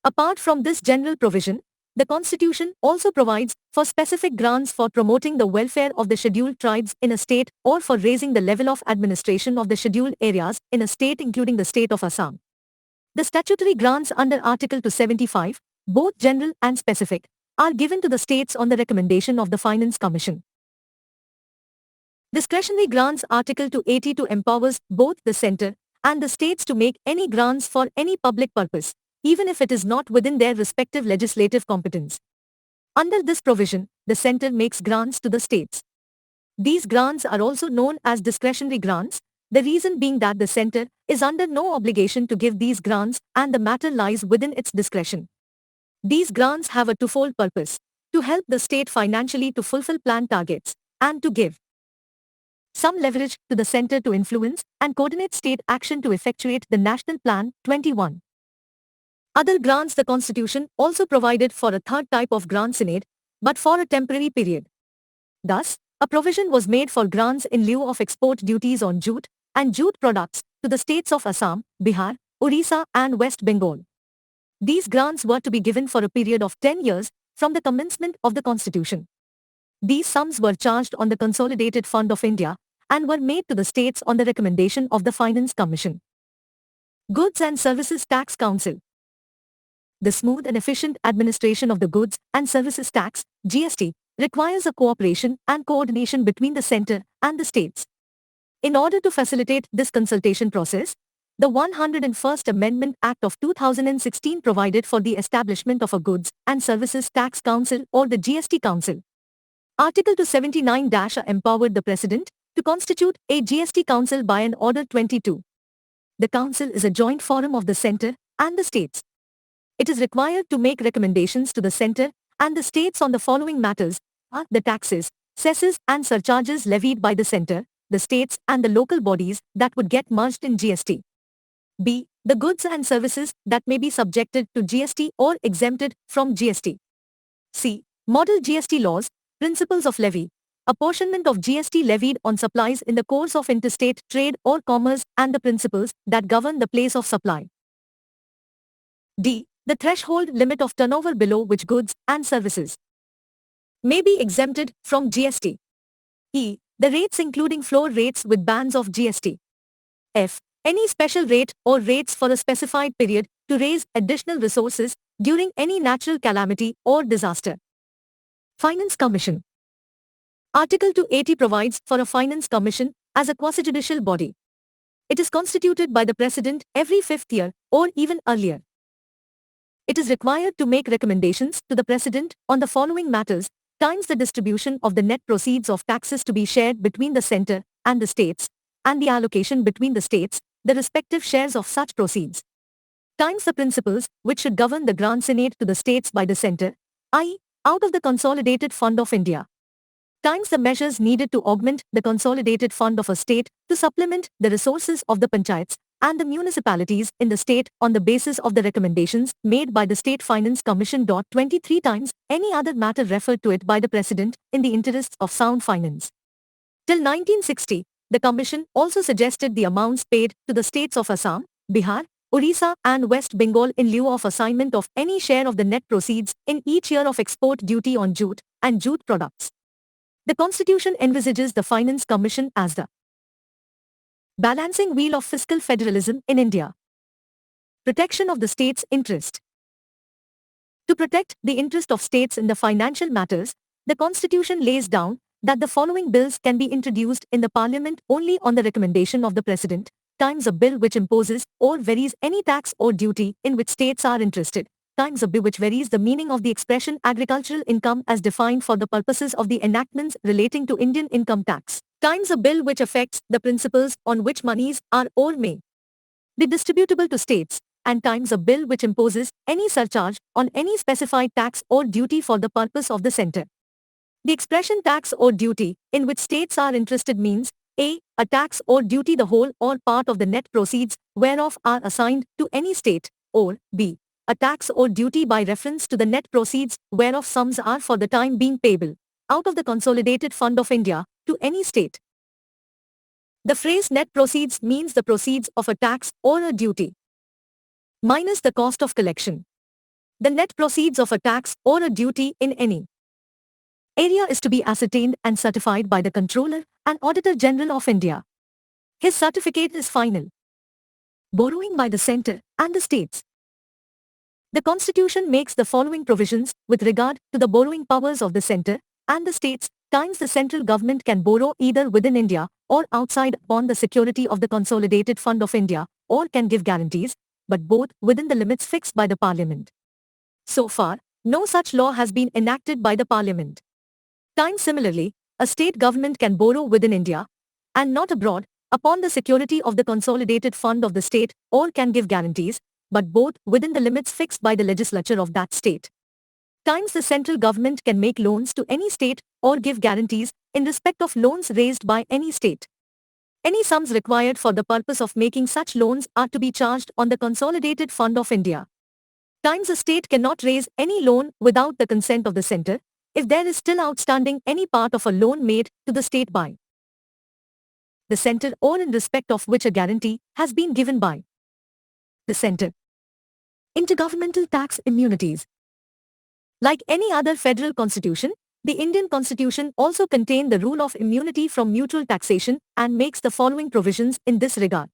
Apart from this general provision, the Constitution also provides for specific grants for promoting the welfare of the scheduled tribes in a state or for raising the level of administration of the scheduled areas in a state including the state of Assam. The statutory grants under Article 275, both general and specific, are given to the states on the recommendation of the Finance Commission. Discretionary grants Article 282 empowers both the center and the states to make any grants for any public purpose, even if it is not within their respective legislative competence. Under this provision, the center makes grants to the states. These grants are also known as discretionary grants, the reason being that the center is under no obligation to give these grants and the matter lies within its discretion. These grants have a twofold purpose: to help the state financially to fulfill planned targets, and to give some leverage to the center to influence and coordinate state action to effectuate the National Plan 21. Other grants The Constitution also provided for a third type of grants in aid, but for a temporary period. Thus, a provision was made for grants in lieu of export duties on jute and jute products to the states of Assam, Bihar, Orissa and West Bengal. These grants were to be given for a period of 10 years from the commencement of the Constitution. These sums were charged on the Consolidated Fund of India and were made to the states on the recommendation of the Finance Commission. Goods and Services Tax Council. The smooth and efficient administration of the Goods and Services Tax, GST, requires a cooperation and coordination between the center and the states. In order to facilitate this consultation process, the 101st Amendment Act of 2016 provided for the establishment of a Goods and Services Tax Council or the GST Council. Article 279- empowered the President to constitute a GST Council by an Order 22. The Council is a joint forum of the Centre and the States. It is required to make recommendations to the Centre and the States on the following matters: the taxes, cesses and surcharges levied by the Centre, the States and the local bodies that would get merged in GST. B. The goods and services that may be subjected to GST or exempted from GST. C. Model GST laws, principles of levy, apportionment of GST levied on supplies in the course of interstate trade or commerce and the principles that govern the place of supply. D. The threshold limit of turnover below which goods and services may be exempted from GST. E. The rates including floor rates with bands of GST. F. Any special rate or rates for a specified period to raise additional resources during any natural calamity or disaster. Finance Commission. Article 280 provides for a Finance Commission as a quasi-judicial body. It is constituted by the President every 5th year or even earlier. It is required to make recommendations to the President on the following matters: times the distribution of the net proceeds of taxes to be shared between the centre and the states, and the allocation between the states, the respective shares of such proceeds. Times the principles which should govern the grants in aid to the states by the centre, i.e., out of the Consolidated Fund of India. Times the measures needed to augment the Consolidated Fund of a state to supplement the resources of the panchayats and the municipalities in the state on the basis of the recommendations made by the State Finance Commission. 23 times any other matter referred to it by the President in the interests of sound finance. Till 1960, the Commission also suggested the amounts paid to the states of Assam, Bihar, Orissa and West Bengal in lieu of assignment of any share of the net proceeds in each year of export duty on jute and jute products. The Constitution envisages the Finance Commission as the balancing wheel of fiscal federalism in India. Protection of the state's interest. To protect the interest of states in the financial matters, the Constitution lays down that the following bills can be introduced in the Parliament only on the recommendation of the President, times a bill which imposes or varies any tax or duty in which states are interested, times a bill which varies the meaning of the expression agricultural income as defined for the purposes of the enactments relating to Indian income tax, times a bill which affects the principles on which monies are or may be distributable to states, and times a bill which imposes any surcharge on any specified tax or duty for the purpose of the centre. The expression tax or duty in which states are interested means a tax or duty the whole or part of the net proceeds whereof are assigned to any state, or b a tax or duty by reference to the net proceeds whereof sums are for the time being payable out of the Consolidated Fund of India to any state. The phrase net proceeds means the proceeds of a tax or a duty minus the cost of collection. The net proceeds of a tax or a duty in any area is to be ascertained and certified by the Controller and Auditor General of India. His certificate is final. Borrowing by the centre and the states. The Constitution makes the following provisions with regard to the borrowing powers of the centre and the states. Times the central government can borrow either within India or outside upon the security of the Consolidated Fund of India, or can give guarantees, but both within the limits fixed by the Parliament. So far, no such law has been enacted by the Parliament. Times similarly, a state government can borrow within India and not abroad upon the security of the Consolidated Fund of the state, or can give guarantees, but both within the limits fixed by the legislature of that state. Times the central government can make loans to any state or give guarantees in respect of loans raised by any state. Any sums required for the purpose of making such loans are to be charged on the Consolidated Fund of India. Times a state cannot raise any loan without the consent of the centre, if there is still outstanding any part of a loan made to the state by the centre or in respect of which a guarantee has been given by the centre. Intergovernmental tax immunities. Like any other federal constitution, the Indian Constitution also contains the rule of immunity from mutual taxation and makes the following provisions in this regard.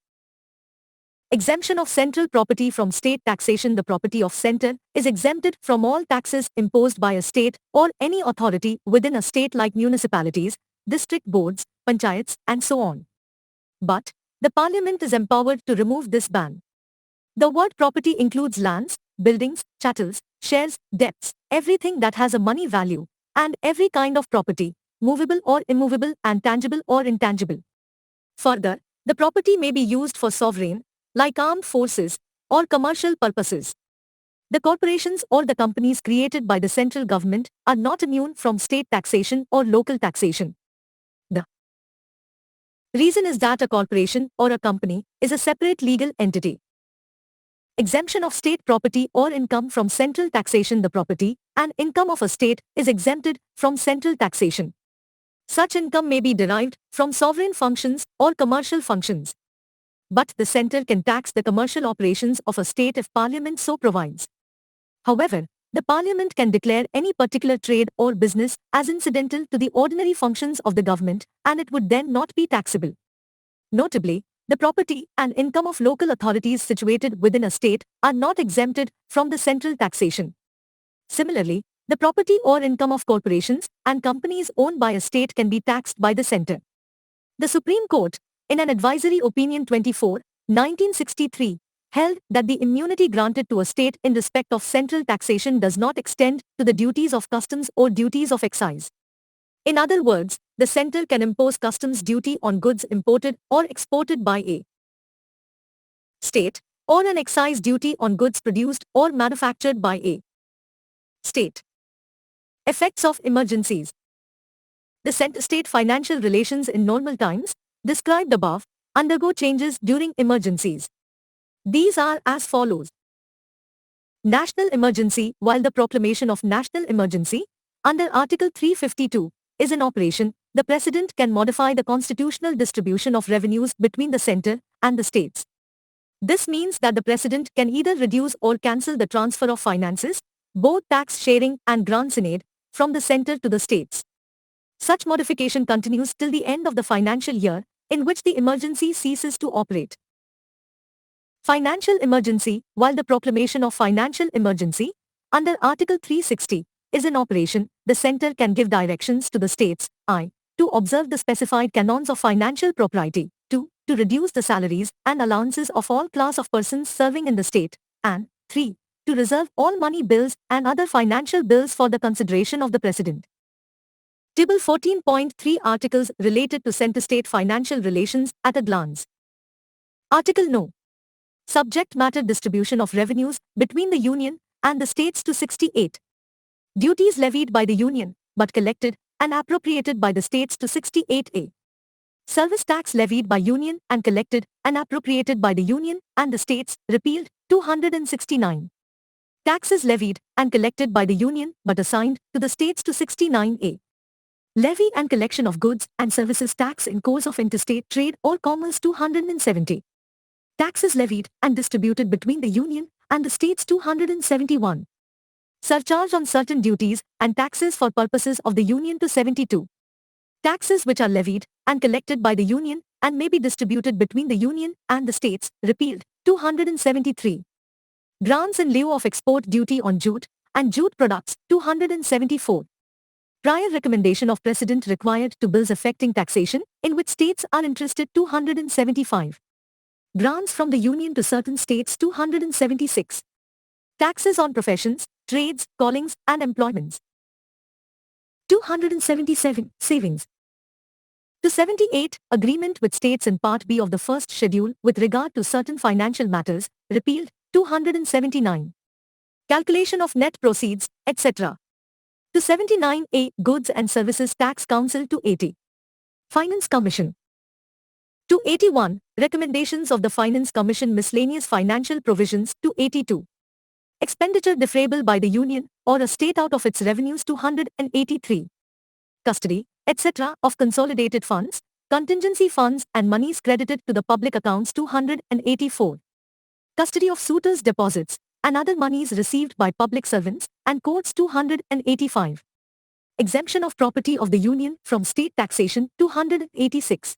Exemption of central property from state taxation. The property of centre is exempted from all taxes imposed by a state or any authority within a state like municipalities, district boards, panchayats, and so on. But the Parliament is empowered to remove this ban. The word property includes lands, buildings, chattels, shares, debts, everything that has a money value, and every kind of property, movable or immovable and tangible or intangible. Further, the property may be used for sovereign, like armed forces, or commercial purposes. The corporations or the companies created by the central government are not immune from state taxation or local taxation. The reason is that a corporation or a company is a separate legal entity. Exemption of state property or income from central taxation. The property and income of a state is exempted from central taxation. Such income may be derived from sovereign functions or commercial functions. But the centre can tax the commercial operations of a state if Parliament so provides. However, the Parliament can declare any particular trade or business as incidental to the ordinary functions of the government, and it would then not be taxable. Notably, the property and income of local authorities situated within a state are not exempted from the central taxation. Similarly, the property or income of corporations and companies owned by a state can be taxed by the center. The Supreme Court, in an advisory opinion 24, 1963, held that the immunity granted to a state in respect of central taxation does not extend to the duties of customs or duties of excise. In other words, the center can impose customs duty on goods imported or exported by a state, or an excise duty on goods produced or manufactured by a state. Effects of emergencies. The center-state financial relations in normal times, described above, undergo changes during emergencies. These are as follows. National emergency. While the proclamation of national emergency, under Article 352, is in operation, the President can modify the constitutional distribution of revenues between the center and the states. This means that the President can either reduce or cancel the transfer of finances, both tax sharing and grants in aid, from the center to the states. Such modification continues till the end of the financial year, in which the emergency ceases to operate. Financial emergency. While the proclamation of financial emergency, under Article 360, is in operation, the center can give directions to the states, I, to observe the specified canons of financial propriety, 2, to reduce the salaries and allowances of all class of persons serving in the state, and 3, to reserve all money bills and other financial bills for the consideration of the President. Table 14.3 Articles related to center-state financial relations at a glance. Article No. Subject matter distribution of revenues between the Union and the states to 68. Duties levied by the Union, but collected and appropriated by the states to 68A. Service tax levied by Union and collected and appropriated by the Union and the states, repealed, 269. Taxes levied and collected by the Union but assigned to the states to 69A. Levy and collection of goods and services tax in course of interstate trade or commerce 270. Taxes levied and distributed between the Union and the states 271. Surcharge on certain duties and taxes for purposes of the Union to 72. Taxes which are levied and collected by the Union and may be distributed between the Union and the states, repealed, 273. Grants in lieu of export duty on jute and jute products, 274. Prior recommendation of President required to bills affecting taxation, in which states are interested, 275. Grants from the Union to certain states, 276. Taxes on professions, trades, callings, and employments, 277. Savings. 278. Agreement with states in Part B of the first schedule with regard to certain financial matters, repealed, 279. Calculation of net proceeds, etc. 279A. Goods and Services Tax Council 280. Finance Commission. 281. Recommendations of the Finance Commission Miscellaneous Financial Provisions 282. Expenditure deferable by the Union or a state out of its revenues 283. Custody, etc. of consolidated funds, contingency funds and monies credited to the public accounts 284. Custody of suitors' deposits and other monies received by public servants and courts 285. Exemption of property of the Union from state taxation 286.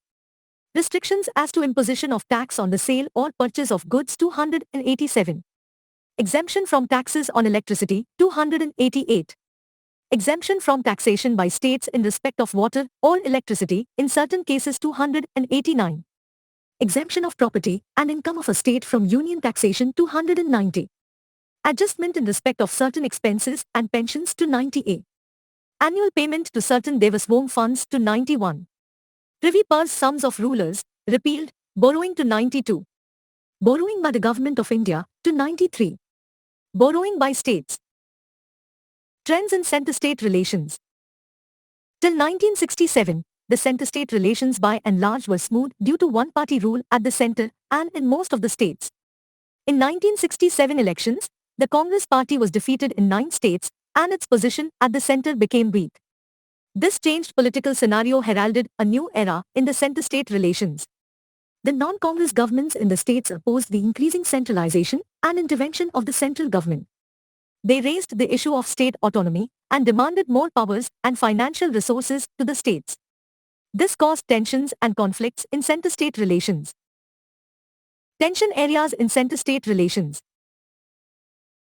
Restrictions as to imposition of tax on the sale or purchase of goods 287. Exemption from taxes on electricity 288. Exemption from taxation by states in respect of water or electricity in certain cases 289. Exemption of property and income of a state from union taxation 290. Adjustment in respect of certain expenses and pensions to 90A. Annual payment to certain Devaswom funds to 91. Privy purse sums of rulers, repealed, borrowing to 92. Borrowing by the Government of India, to 93. Borrowing by states. Trends in center-state relations. Till 1967, the center-state relations by and large were smooth due to one-party rule at the center and in most of the states. In 1967 elections, the Congress party was defeated in 9 states and its position at the center became weak. This changed political scenario heralded a new era in the center-state relations. The non-Congress governments in the states opposed the increasing centralization and intervention of the central government. They raised the issue of state autonomy and demanded more powers and financial resources to the states. This caused tensions and conflicts in center-state relations. Tension areas in center-state relations.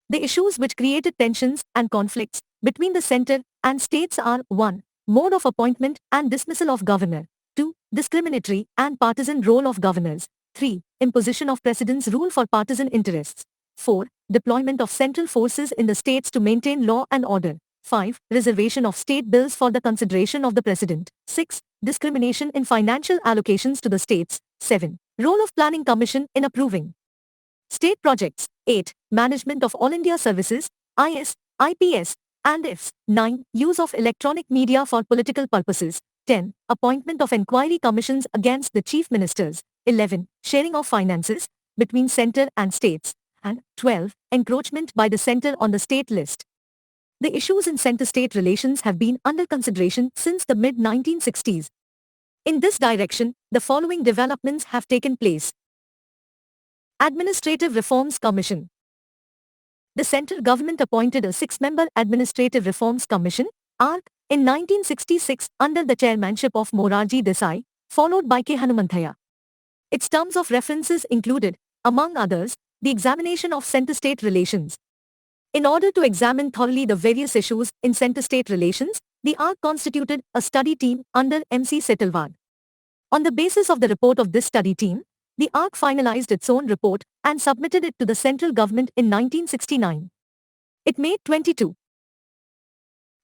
The issues which created tensions and conflicts between the center and states are 1. Mode of appointment and dismissal of governor. 2. Discriminatory and partisan role of governors. 3. Imposition of precedence rule for partisan interests. 4. Deployment of central forces in the states to maintain law and order. 5. Reservation of state bills for the consideration of the president. 6. Discrimination in financial allocations to the states. 7. Role of Planning Commission in approving state projects. 8. Management of All India Services, IS, IPS, and IFs. 9. Use of electronic media for political purposes. 10. Appointment of inquiry commissions against the chief ministers. 11. Sharing of finances between center and states. And 12. Encroachment by the center on the state list. The issues in center-state relations have been under consideration since the mid-1960s. In this direction, the following developments have taken place. Administrative Reforms Commission. The central government appointed a 6-member Administrative Reforms Commission, ARC, in 1966 under the chairmanship of Morarji Desai, followed by K. Hanumanthaya. Its terms of references included, among others, the examination of center-state relations. In order to examine thoroughly the various issues in center-state relations, the ARC constituted a study team under M.C. Setalvad. On the basis of the report of this study team, the ARC finalized its own report and submitted it to the central government in 1969. It made 22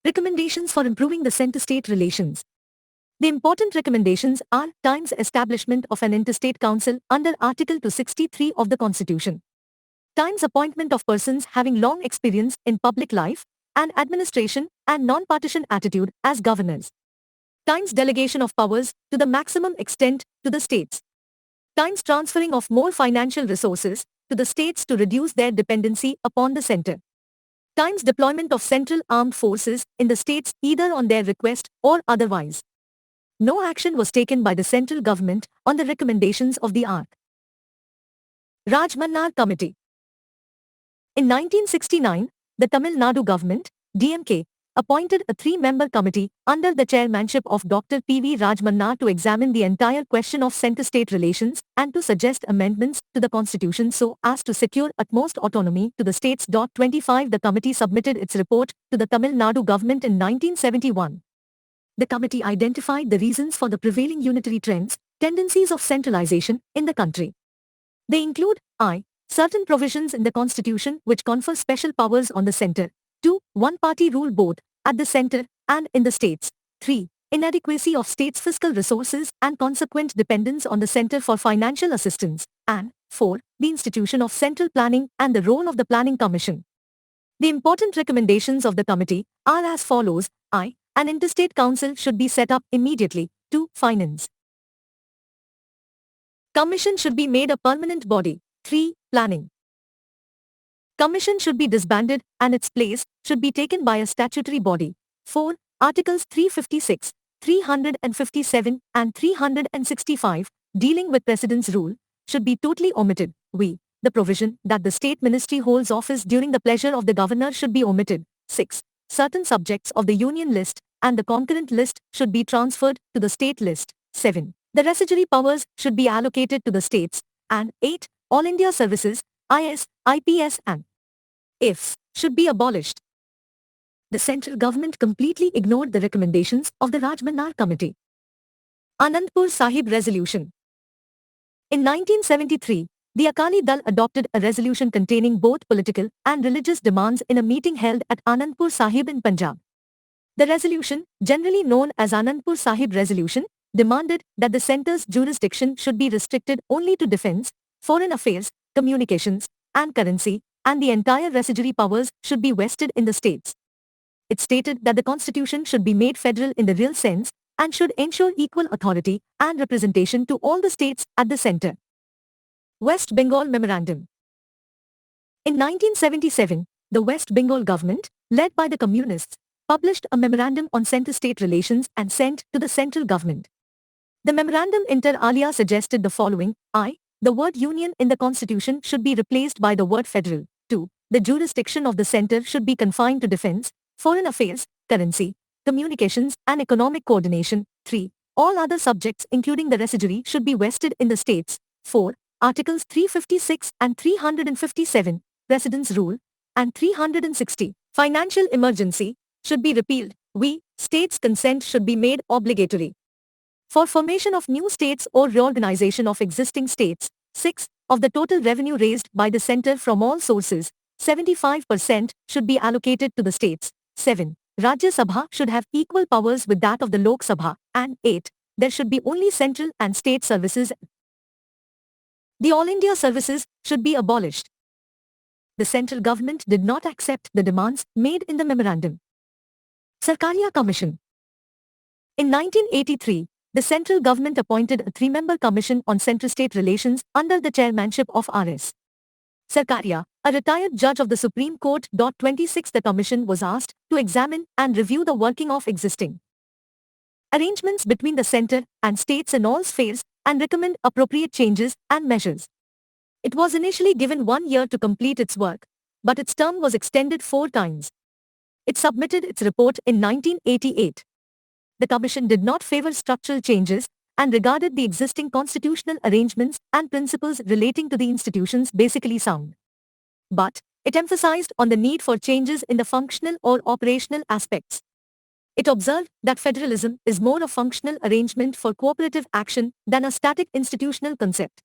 recommendations for improving the center-state relations. The important recommendations are times establishment of an interstate council under Article 263 of the Constitution, times appointment of persons having long experience in public life and administration and non-partisan attitude as governors, times delegation of powers to the maximum extent to the states, times transferring of more financial resources to the states to reduce their dependency upon the center, times deployment of central armed forces in the states either on their request or otherwise. No action was taken by the central government on the recommendations of the ARC. Rajmannar Committee. In 1969, the Tamil Nadu government, DMK, appointed a 3-member committee under the chairmanship of Dr. P.V. Rajmannar to examine the entire question of center-state relations and to suggest amendments to the constitution so as to secure utmost autonomy to the states. 25 The committee submitted its report to the Tamil Nadu government in 1971. The committee identified the reasons for the prevailing unitary trends, tendencies of centralization in the country. They include I. Certain provisions in the constitution which confer special powers on the center. 2. One-party rule both at the center and in the states. 3. Inadequacy of states' fiscal resources and consequent dependence on the center for financial assistance. And 4. The institution of central planning and the role of the Planning Commission. The important recommendations of the committee are as follows. I. An interstate council should be set up immediately. 2. Finance Commission should be made a permanent body. 3. Planning Commission should be disbanded and its place should be taken by a statutory body. 4. Articles 356, 357 and 365 dealing with precedence rule should be totally omitted. The provision that the state ministry holds office during the pleasure of the governor should be omitted. 6. Certain subjects of the union list and the concurrent list should be transferred to the state list. 7. The residuary powers should be allocated to the states. And 8. All India Services, IS, IPS and IFs should be abolished. The central government completely ignored the recommendations of the Rajmannar Committee. Anandpur Sahib Resolution. In 1973, the Akali Dal adopted a resolution containing both political and religious demands in a meeting held at Anandpur Sahib in Punjab. The resolution, generally known as Anandpur Sahib Resolution, demanded that the centre's jurisdiction should be restricted only to defence, foreign affairs, communications, and currency, and the entire residuary powers should be vested in the states. It stated that the constitution should be made federal in the real sense and should ensure equal authority and representation to all the states at the centre. West Bengal Memorandum. In 1977, the West Bengal government, led by the Communists, published a memorandum on center-state relations and sent to the central government. The memorandum inter alia suggested the following. I. The word union in the constitution should be replaced by the word federal. 2. the jurisdiction of the center should be confined to defense, foreign affairs, currency, communications, and economic coordination. 3. All other subjects including the residuary should be vested in the states. 4. Articles 356 and 357, President's Rule, and 360, Financial Emergency, should be repealed. States' consent should be made obligatory for formation of new states or reorganization of existing states. 6. Of the total revenue raised by the center from all sources, 75% should be allocated to the states. 7. Rajya Sabha should have equal powers with that of the Lok Sabha. And 8. There should be only central and state services. The All India services should be abolished. The central government did not accept the demands made in the memorandum. Sarkaria Commission. In 1983, the central government appointed a 3-member commission on central-state relations under the chairmanship of R.S. Sarkaria, a retired judge of the Supreme Court. 26. The commission was asked to examine and review the working of existing arrangements between the center and states in all spheres and recommend appropriate changes and measures. It was initially given 1 year to complete its work, but its term was extended 4 times. It submitted its report in 1988. The commission did not favor structural changes and regarded the existing constitutional arrangements and principles relating to the institutions basically sound. But it emphasized on the need for changes in the functional or operational aspects. It observed that federalism is more a functional arrangement for cooperative action than a static institutional concept.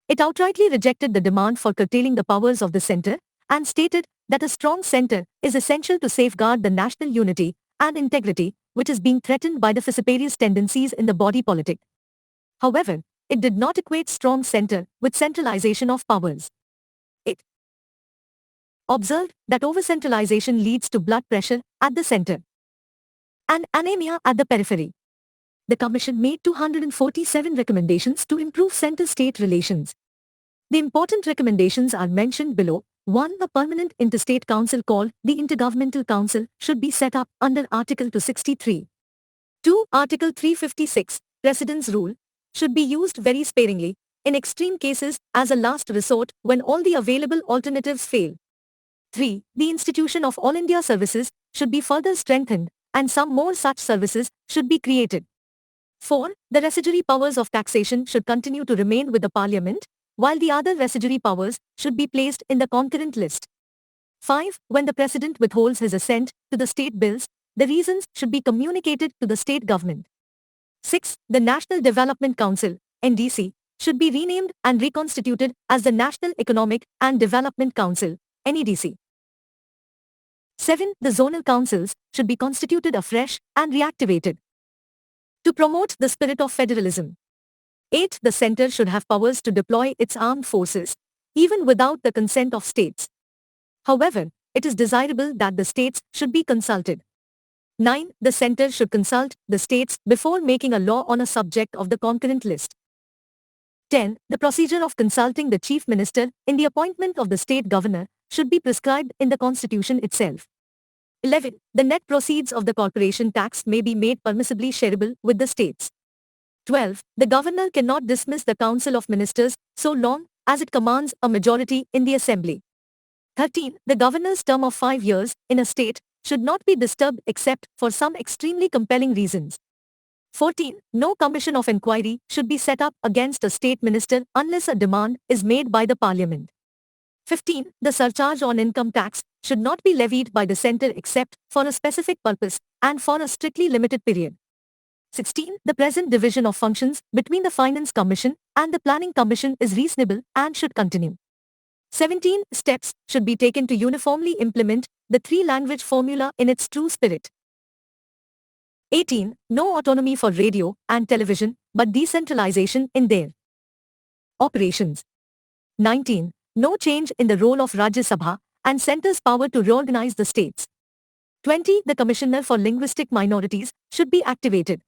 It outrightly rejected the demand for curtailing the powers of the center and stated that a strong center is essential to safeguard the national unity and integrity, which is being threatened by the vociferous tendencies in the body politic. However, it did not equate strong center with centralization of powers. It observed that over-centralization leads to blood pressure at the center and anemia at the periphery. The Commission made 247 recommendations to improve center-state relations. The important recommendations are mentioned below. 1. A permanent interstate council called the Intergovernmental Council should be set up under Article 263. 2. Article 356, President's Rule, should be used very sparingly, in extreme cases, as a last resort when all the available alternatives fail. 3. The institution of All India services should be further strengthened, and some more such services should be created. 4. The residuary powers of taxation should continue to remain with the Parliament, while the other residuary powers should be placed in the concurrent list. 5. When the President withholds his assent to the state bills, the reasons should be communicated to the state government. 6. The National Development Council, NDC, should be renamed and reconstituted as the National Economic and Development Council, NEDC. 7. The zonal councils should be constituted afresh and reactivated to promote the spirit of federalism. 8. The center should have powers to deploy its armed forces, even without the consent of states. However, it is desirable that the states should be consulted. 9. The center should consult the states before making a law on a subject of the concurrent list. 10. The procedure of consulting the chief minister in the appointment of the state governor should be prescribed in the constitution itself. 11. The net proceeds of the corporation tax may be made permissibly shareable with the states. 12. The governor cannot dismiss the council of ministers so long as it commands a majority in the assembly. 13. The governor's term of 5 years in a state should not be disturbed except for some extremely compelling reasons. 14. No commission of inquiry should be set up against a state minister unless a demand is made by the Parliament. 15. The surcharge on income tax should not be levied by the center except for a specific purpose and for a strictly limited period. 16. The present division of functions between the Finance Commission and the Planning Commission is reasonable and should continue. 17. Steps should be taken to uniformly implement the 3-language formula in its true spirit. 18. No autonomy for radio and television, but decentralization in their operations. 19. No change in the role of Rajya Sabha and center's power to reorganize the states. 20. The Commissioner for Linguistic Minorities should be activated.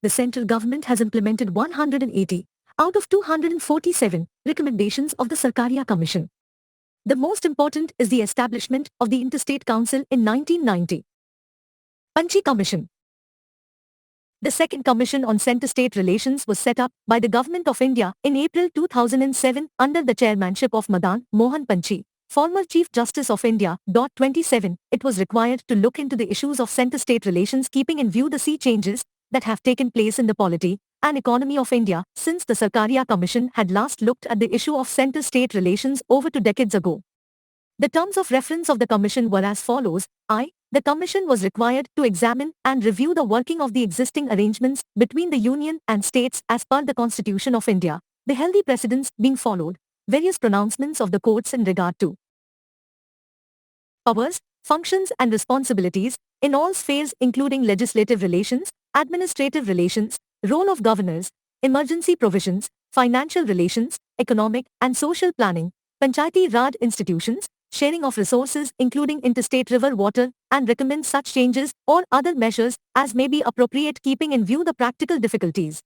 The central government has implemented 180 out of 247 recommendations of the Sarkaria Commission. The most important is the establishment of the Interstate Council in 1990. Panchi Commission. The second Commission on Center-State Relations was set up by the Government of India in April 2007 under the chairmanship of Madan Mohan Panchi, former Chief Justice of India. 27. It was required to look into the issues of center-state relations keeping in view the sea changes that have taken place in the polity and economy of India since the Sarkaria Commission had last looked at the issue of center-state relations over 2 decades ago. The terms of reference of the Commission were as follows. The Commission was required to examine and review the working of the existing arrangements between the Union and states as per the Constitution of India, the healthy precedents being followed, various pronouncements of the courts in regard to powers, functions and responsibilities in all spheres including legislative relations, administrative relations, role of governors, emergency provisions, financial relations, economic and social planning, Panchayati Raj institutions, sharing of resources including interstate river water, and recommend such changes or other measures as may be appropriate keeping in view the practical difficulties.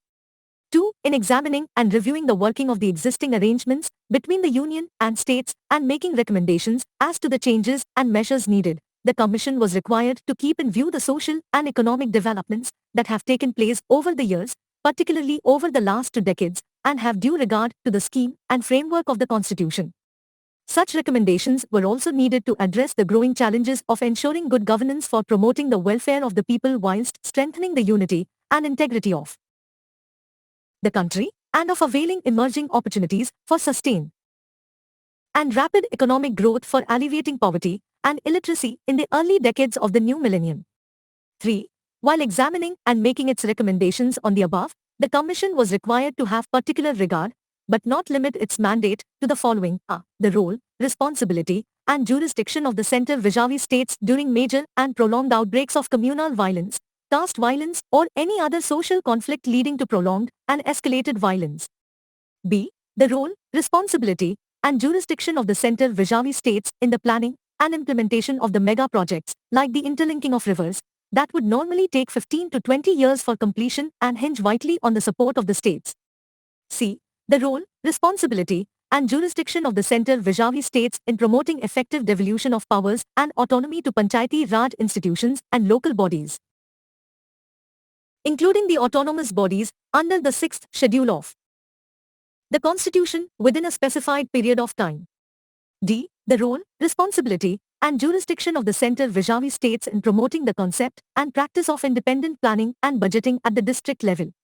2. In examining and reviewing the working of the existing arrangements between the Union and states and making recommendations as to the changes and measures needed, the Commission was required to keep in view the social and economic developments that have taken place over the years, particularly over the last 2 decades, and have due regard to the scheme and framework of the Constitution. Such recommendations were also needed to address the growing challenges of ensuring good governance for promoting the welfare of the people whilst strengthening the unity and integrity of the country and of availing emerging opportunities for sustained and rapid economic growth for alleviating poverty and illiteracy in the early decades of the new millennium. 3. While examining and making its recommendations on the above, the Commission was required to have particular regard but not limit its mandate to the following the role, responsibility, and jurisdiction of the centre vis-à-vis states during major and prolonged outbreaks of communal violence, caste violence or any other social conflict leading to prolonged and escalated violence. B. The role, responsibility, and jurisdiction of the centre vis-à-vis states in the planning and implementation of the mega projects like the interlinking of rivers that would normally take 15 to 20 years for completion and hinge vitally on the support of the states. C. The role, responsibility, and jurisdiction of the centre vis-à-vis states in promoting effective devolution of powers and autonomy to Panchayati Raj institutions and local bodies, including the autonomous bodies under the 6th schedule of the Constitution within a specified period of time. D. The role, responsibility, and jurisdiction of the centre vis-à-vis states in promoting the concept and practice of independent planning and budgeting at the district level.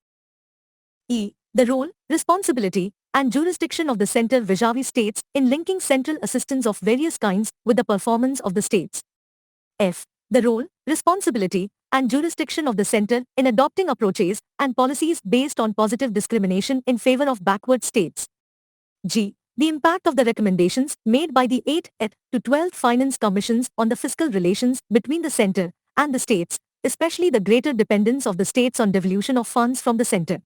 E. The role, responsibility, and jurisdiction of the centre vis-à-vis states in linking central assistance of various kinds with the performance of the states. F. The role, responsibility, and jurisdiction of the centre in adopting approaches and policies based on positive discrimination in favour of backward states. G. The impact of the recommendations made by the 8th to 12th Finance Commissions on the fiscal relations between the centre and the states, especially the greater dependence of the states on devolution of funds from the centre.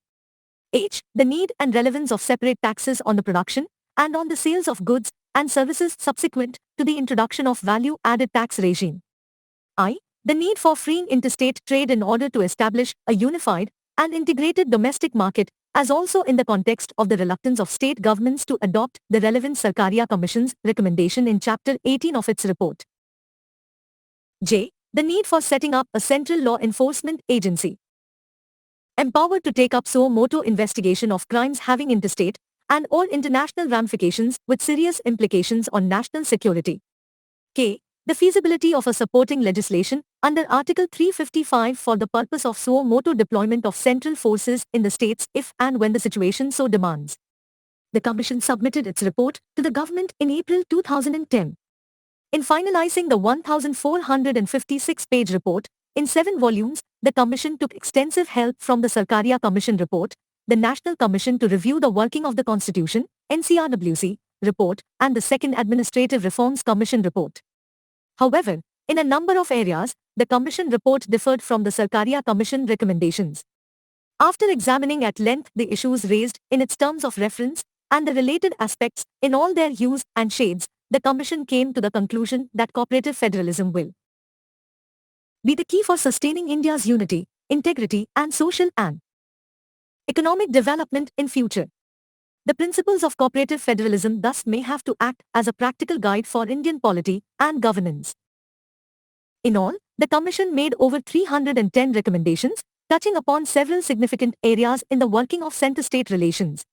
H. The need and relevance of separate taxes on the production and on the sales of goods and services subsequent to the introduction of value-added tax regime. I. The need for freeing interstate trade in order to establish a unified and integrated domestic market, as also in the context of the reluctance of state governments to adopt the relevant Sarkaria Commission's recommendation in Chapter 18 of its report. J. The need for setting up a central law enforcement agency, empowered to take up suo motu investigation of crimes having interstate and or international ramifications with serious implications on national security. K. The feasibility of a supporting legislation under Article 355 for the purpose of suo motu deployment of central forces in the states if and when the situation so demands. The Commission submitted its report to the government in April 2010. In finalizing the 1,456-page report, in 7 volumes, the Commission took extensive help from the Sarkaria Commission report, the National Commission to Review the Working of the Constitution, NCRWC, report, and the Second Administrative Reforms Commission report. However, in a number of areas, the Commission report differed from the Sarkaria Commission recommendations. After examining at length the issues raised in its terms of reference and the related aspects in all their hues and shades, the Commission came to the conclusion that cooperative federalism will be the key for sustaining India's unity, integrity, and social and economic development in future. The principles of cooperative federalism thus may have to act as a practical guide for Indian polity and governance. In all, the Commission made over 310 recommendations, touching upon several significant areas in the working of centre-state relations.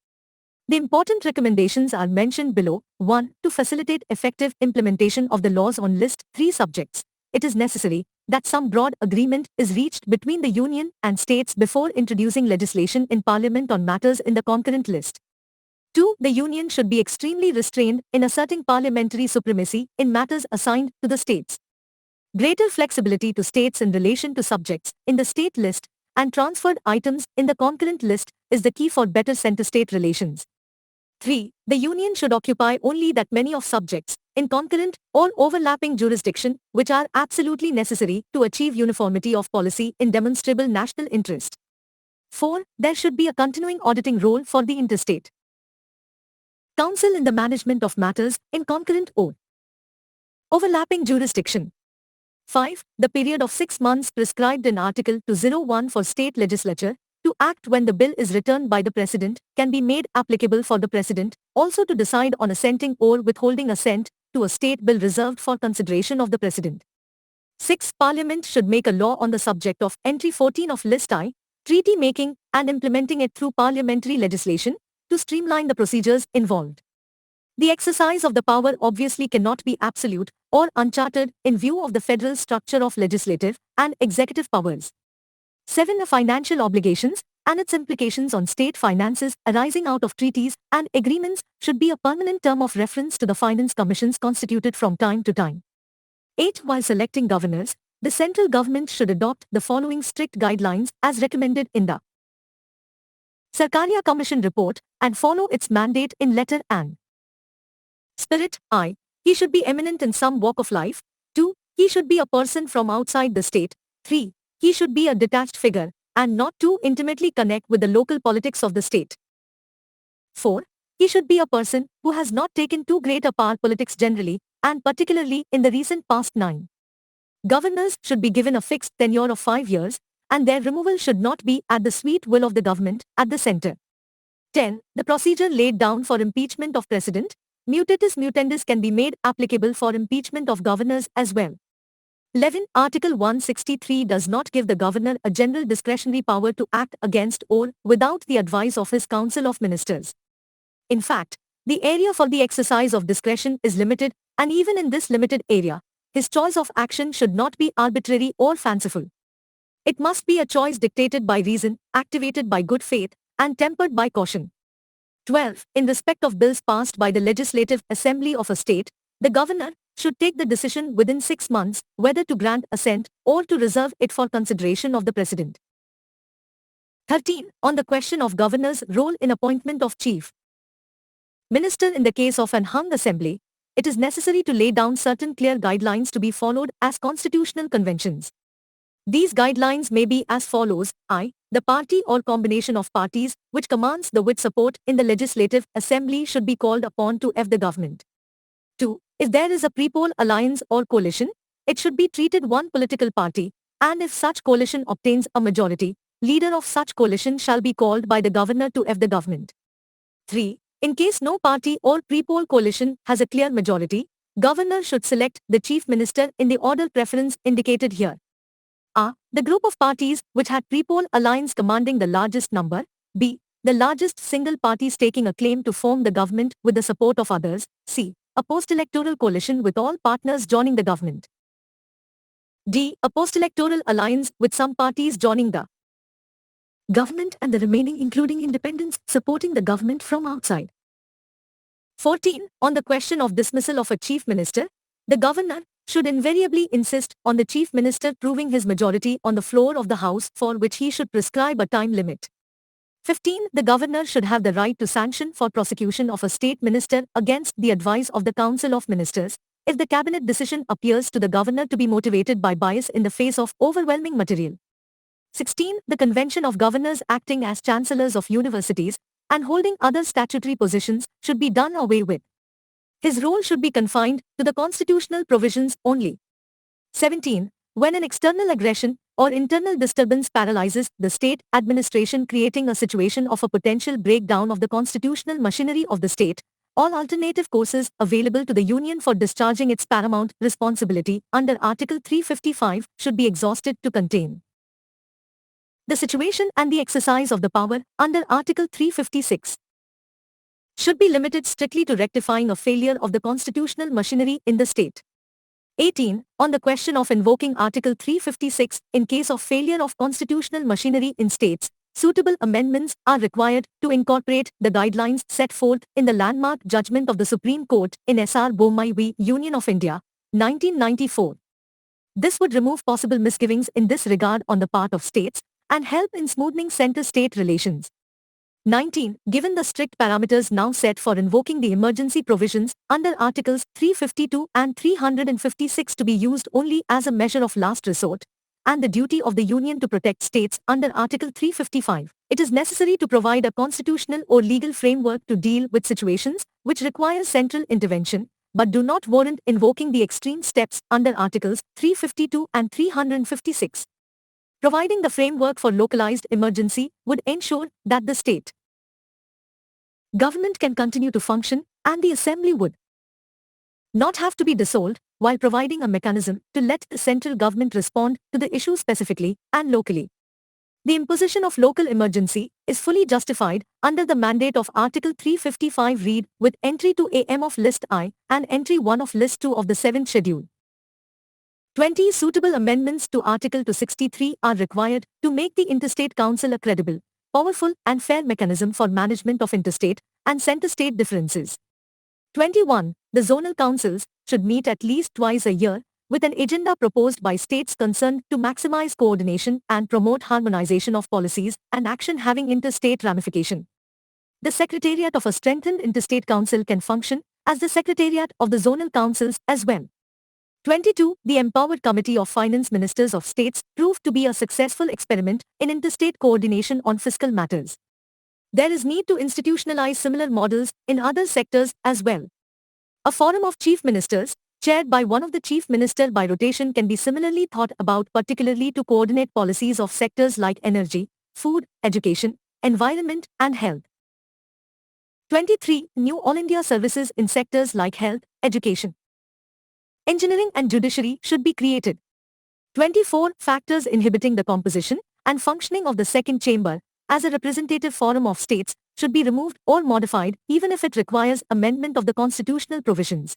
The important recommendations are mentioned below. 1. To facilitate effective implementation of the laws on List 3 subjects, it is necessary that some broad agreement is reached between the Union and states before introducing legislation in Parliament on matters in the concurrent list. 2. The Union should be extremely restrained in asserting parliamentary supremacy in matters assigned to the states. Greater flexibility to states in relation to subjects in the state list and transferred items in the concurrent list is the key for better center-state relations. 3. The Union should occupy only that many of subjects in concurrent or overlapping jurisdiction which are absolutely necessary to achieve uniformity of policy in demonstrable national interest. 4. There should be a continuing auditing role for the interstate Council in the management of matters in concurrent or overlapping jurisdiction. 5. The period of 6 months prescribed in Article 201 for state legislature to act when the bill is returned by the President can be made applicable for the President also to decide on assenting or withholding assent to a state bill reserved for consideration of the President. 6. Parliament should make a law on the subject of Entry 14 of List I, treaty making and implementing it through parliamentary legislation to streamline the procedures involved. The exercise of the power obviously cannot be absolute or uncharted in view of the federal structure of legislative and executive powers. 7. The financial obligations and its implications on state finances arising out of treaties and agreements should be a permanent term of reference to the finance commissions constituted from time to time. 8. While selecting governors, the central government should adopt the following strict guidelines as recommended in the Sarkaria Commission report and follow its mandate in letter and spirit. I. He should be eminent in some walk of life. 2. He should be a person from outside the state. 3. He should be a detached figure and not too intimately connect with the local politics of the state. 4. He should be a person who has not taken too great a part politics generally and particularly in the recent past. 9. Governors should be given a fixed tenure of 5 years and their removal should not be at the sweet will of the government at the center. 10. The procedure laid down for impeachment of President, mutatis mutandis can be made applicable for impeachment of governors as well. 11. Article 163 does not give the governor a general discretionary power to act against or without the advice of his council of ministers. In fact, the area for the exercise of discretion is limited, and even in this limited area, his choice of action should not be arbitrary or fanciful. It must be a choice dictated by reason, activated by good faith, and tempered by caution. 12. In respect of bills passed by the Legislative Assembly of a state, the governor should take the decision within 6 months whether to grant assent or to reserve it for consideration of the President. 13. On the question of governor's role in appointment of chief minister in the case of an hung assembly, it is necessary to lay down certain clear guidelines to be followed as constitutional conventions. These guidelines may be as follows. I. The party or combination of parties which commands the with support in the Legislative Assembly should be called upon to F the government. 2. If there is a pre-poll alliance or coalition, it should be treated one political party, and if such coalition obtains a majority, leader of such coalition shall be called by the governor to F the government. 3. In case no party or pre-poll coalition has a clear majority, governor should select the chief minister in the order preference indicated here. A. The group of parties which had pre-poll alliance commanding the largest number. B. The largest single party staking a claim to form the government with the support of others. C. A post-electoral coalition with all partners joining the government. D. A post-electoral alliance with some parties joining the government and the remaining including independents supporting the government from outside. 14. On the question of dismissal of a chief minister, the governor should invariably insist on the chief minister proving his majority on the floor of the House, for which he should prescribe a time limit. 15. The governor should have the right to sanction for prosecution of a state minister against the advice of the Council of Ministers, if the cabinet decision appears to the governor to be motivated by bias in the face of overwhelming material. 16. The convention of governors acting as chancellors of universities and holding other statutory positions should be done away with. His role should be confined to the constitutional provisions only. 17. When an external aggression or internal disturbance paralyzes the state administration, creating a situation of a potential breakdown of the constitutional machinery of the state, all alternative courses available to the Union for discharging its paramount responsibility under Article 355 should be exhausted to contain the situation and the exercise of the power under Article 356. should be limited strictly to rectifying a failure of the constitutional machinery in the state. 18. On the question of invoking Article 356, in case of failure of constitutional machinery in states, suitable amendments are required to incorporate the guidelines set forth in the landmark judgment of the Supreme Court in S.R. Bommai v. Union of India, 1994. This would remove possible misgivings in this regard on the part of states and help in smoothing center-state relations. 19. Given the strict parameters now set for invoking the emergency provisions under Articles 352 and 356 to be used only as a measure of last resort, and the duty of the Union to protect states under Article 355, it is necessary to provide a constitutional or legal framework to deal with situations which require central intervention, but do not warrant invoking the extreme steps under Articles 352 and 356. Providing the framework for localized emergency would ensure that the state government can continue to function and the assembly would not have to be dissolved, while providing a mechanism to let the central government respond to the issue specifically and locally. The imposition of local emergency is fully justified under the mandate of Article 355 read with Entry 2am of List I and Entry 1 of List 2 of the 7th Schedule. 20 suitable amendments to Article 263 are required to make the Interstate Council a credible, powerful and fair mechanism for management of interstate and center-state differences. 21. The zonal councils should meet at least twice a year with an agenda proposed by states concerned to maximize coordination and promote harmonization of policies and action having interstate ramification. The Secretariat of a strengthened Interstate Council can function as the Secretariat of the zonal councils as well. 22. The Empowered Committee of Finance Ministers of States proved to be a successful experiment in interstate coordination on fiscal matters. There is need to institutionalize similar models in other sectors as well. A forum of chief ministers, chaired by one of the chief minister by rotation, can be similarly thought about, particularly to coordinate policies of sectors like energy, food, education, environment, and health. 23. New All India services in sectors like health, education, engineering and judiciary should be created. 24. Factors inhibiting the composition and functioning of the second chamber as a representative forum of states should be removed or modified even if it requires amendment of the constitutional provisions.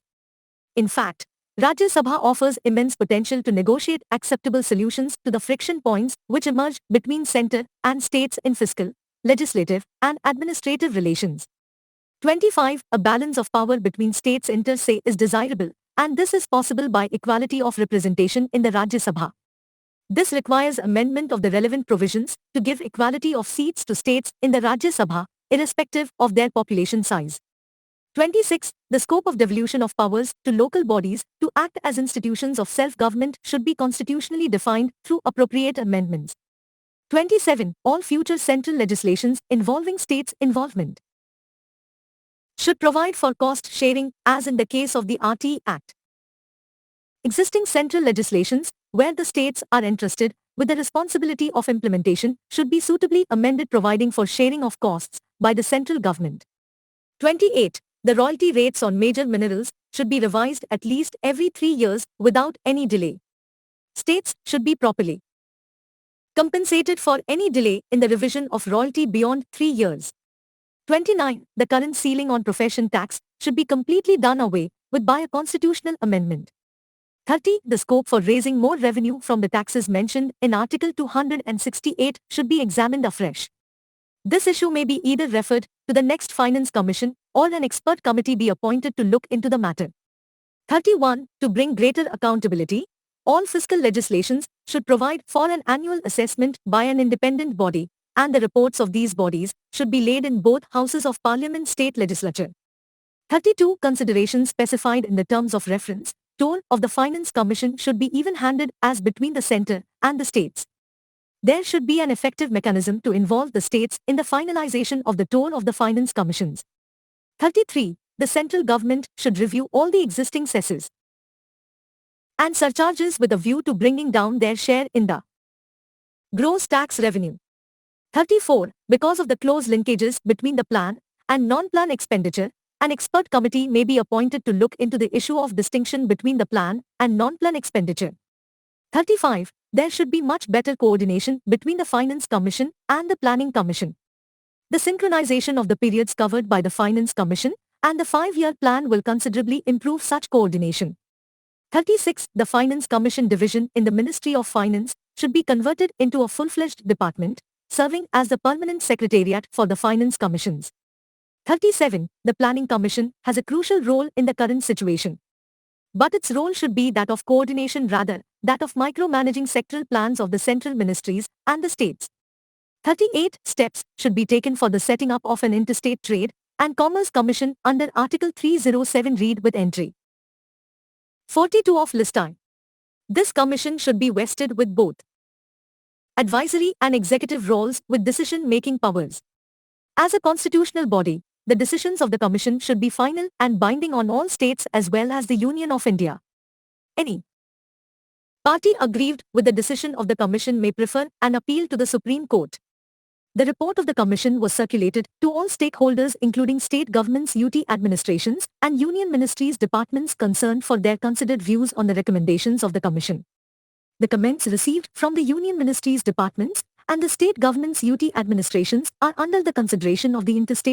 In fact, Rajya Sabha offers immense potential to negotiate acceptable solutions to the friction points which emerge between centre and states in fiscal, legislative and administrative relations. 25. A balance of power between states inter se is desirable, and this is possible by equality of representation in the Rajya Sabha. This requires amendment of the relevant provisions to give equality of seats to states in the Rajya Sabha, irrespective of their population size. 26. The scope of devolution of powers to local bodies to act as institutions of self-government should be constitutionally defined through appropriate amendments. 27. All future central legislations involving states' involvement should provide for cost sharing, as in the case of the RT Act. Existing central legislations, where the states are entrusted with the responsibility of implementation, should be suitably amended, providing for sharing of costs by the central government. 28. The royalty rates on major minerals should be revised at least every 3 years without any delay. States should be properly compensated for any delay in the revision of royalty beyond 3 years. 29. The current ceiling on profession tax should be completely done away with by a constitutional amendment. 30. The scope for raising more revenue from the taxes mentioned in Article 268 should be examined afresh. This issue may be either referred to the next Finance Commission or an expert committee be appointed to look into the matter. 31. To bring greater accountability, all fiscal legislations should provide for an annual assessment by an independent body, and the reports of these bodies should be laid in both houses of Parliament state legislature. 32. Considerations specified in the terms of reference toll of the Finance Commission should be even-handed as between the centre and the states. There should be an effective mechanism to involve the states in the finalization of the toll of the Finance Commissions. 33. The central government should review all the existing cesses and surcharges with a view to bringing down their share in the gross tax revenue. 34. Because of the close linkages between the plan and non-plan expenditure, an expert committee may be appointed to look into the issue of distinction between the plan and non-plan expenditure. 35. There should be much better coordination between the Finance Commission and the Planning Commission. The synchronization of the periods covered by the Finance Commission and the 5-year plan will considerably improve such coordination. 36. The Finance Commission division in the Ministry of Finance should be converted into a full-fledged department, serving as the permanent secretariat for the Finance Commissions. 37. The Planning Commission has a crucial role in the current situation. But its role should be that of coordination rather that of micromanaging sectoral plans of the central ministries and the states. 38. Steps should be taken for the setting up of an Interstate Trade and Commerce Commission under Article 307 read with entry 42 of Listing. This commission should be vested with both advisory and executive roles with decision-making powers. As a constitutional body, the decisions of the commission should be final and binding on all states as well as the Union of India. Any party aggrieved with the decision of the commission may prefer an appeal to the Supreme Court. The report of the commission was circulated to all stakeholders including state governments, UT administrations and union ministries departments concerned for their considered views on the recommendations of the commission. The comments received from the union ministries departments and the state governments UT administrations are under the consideration of the Interstate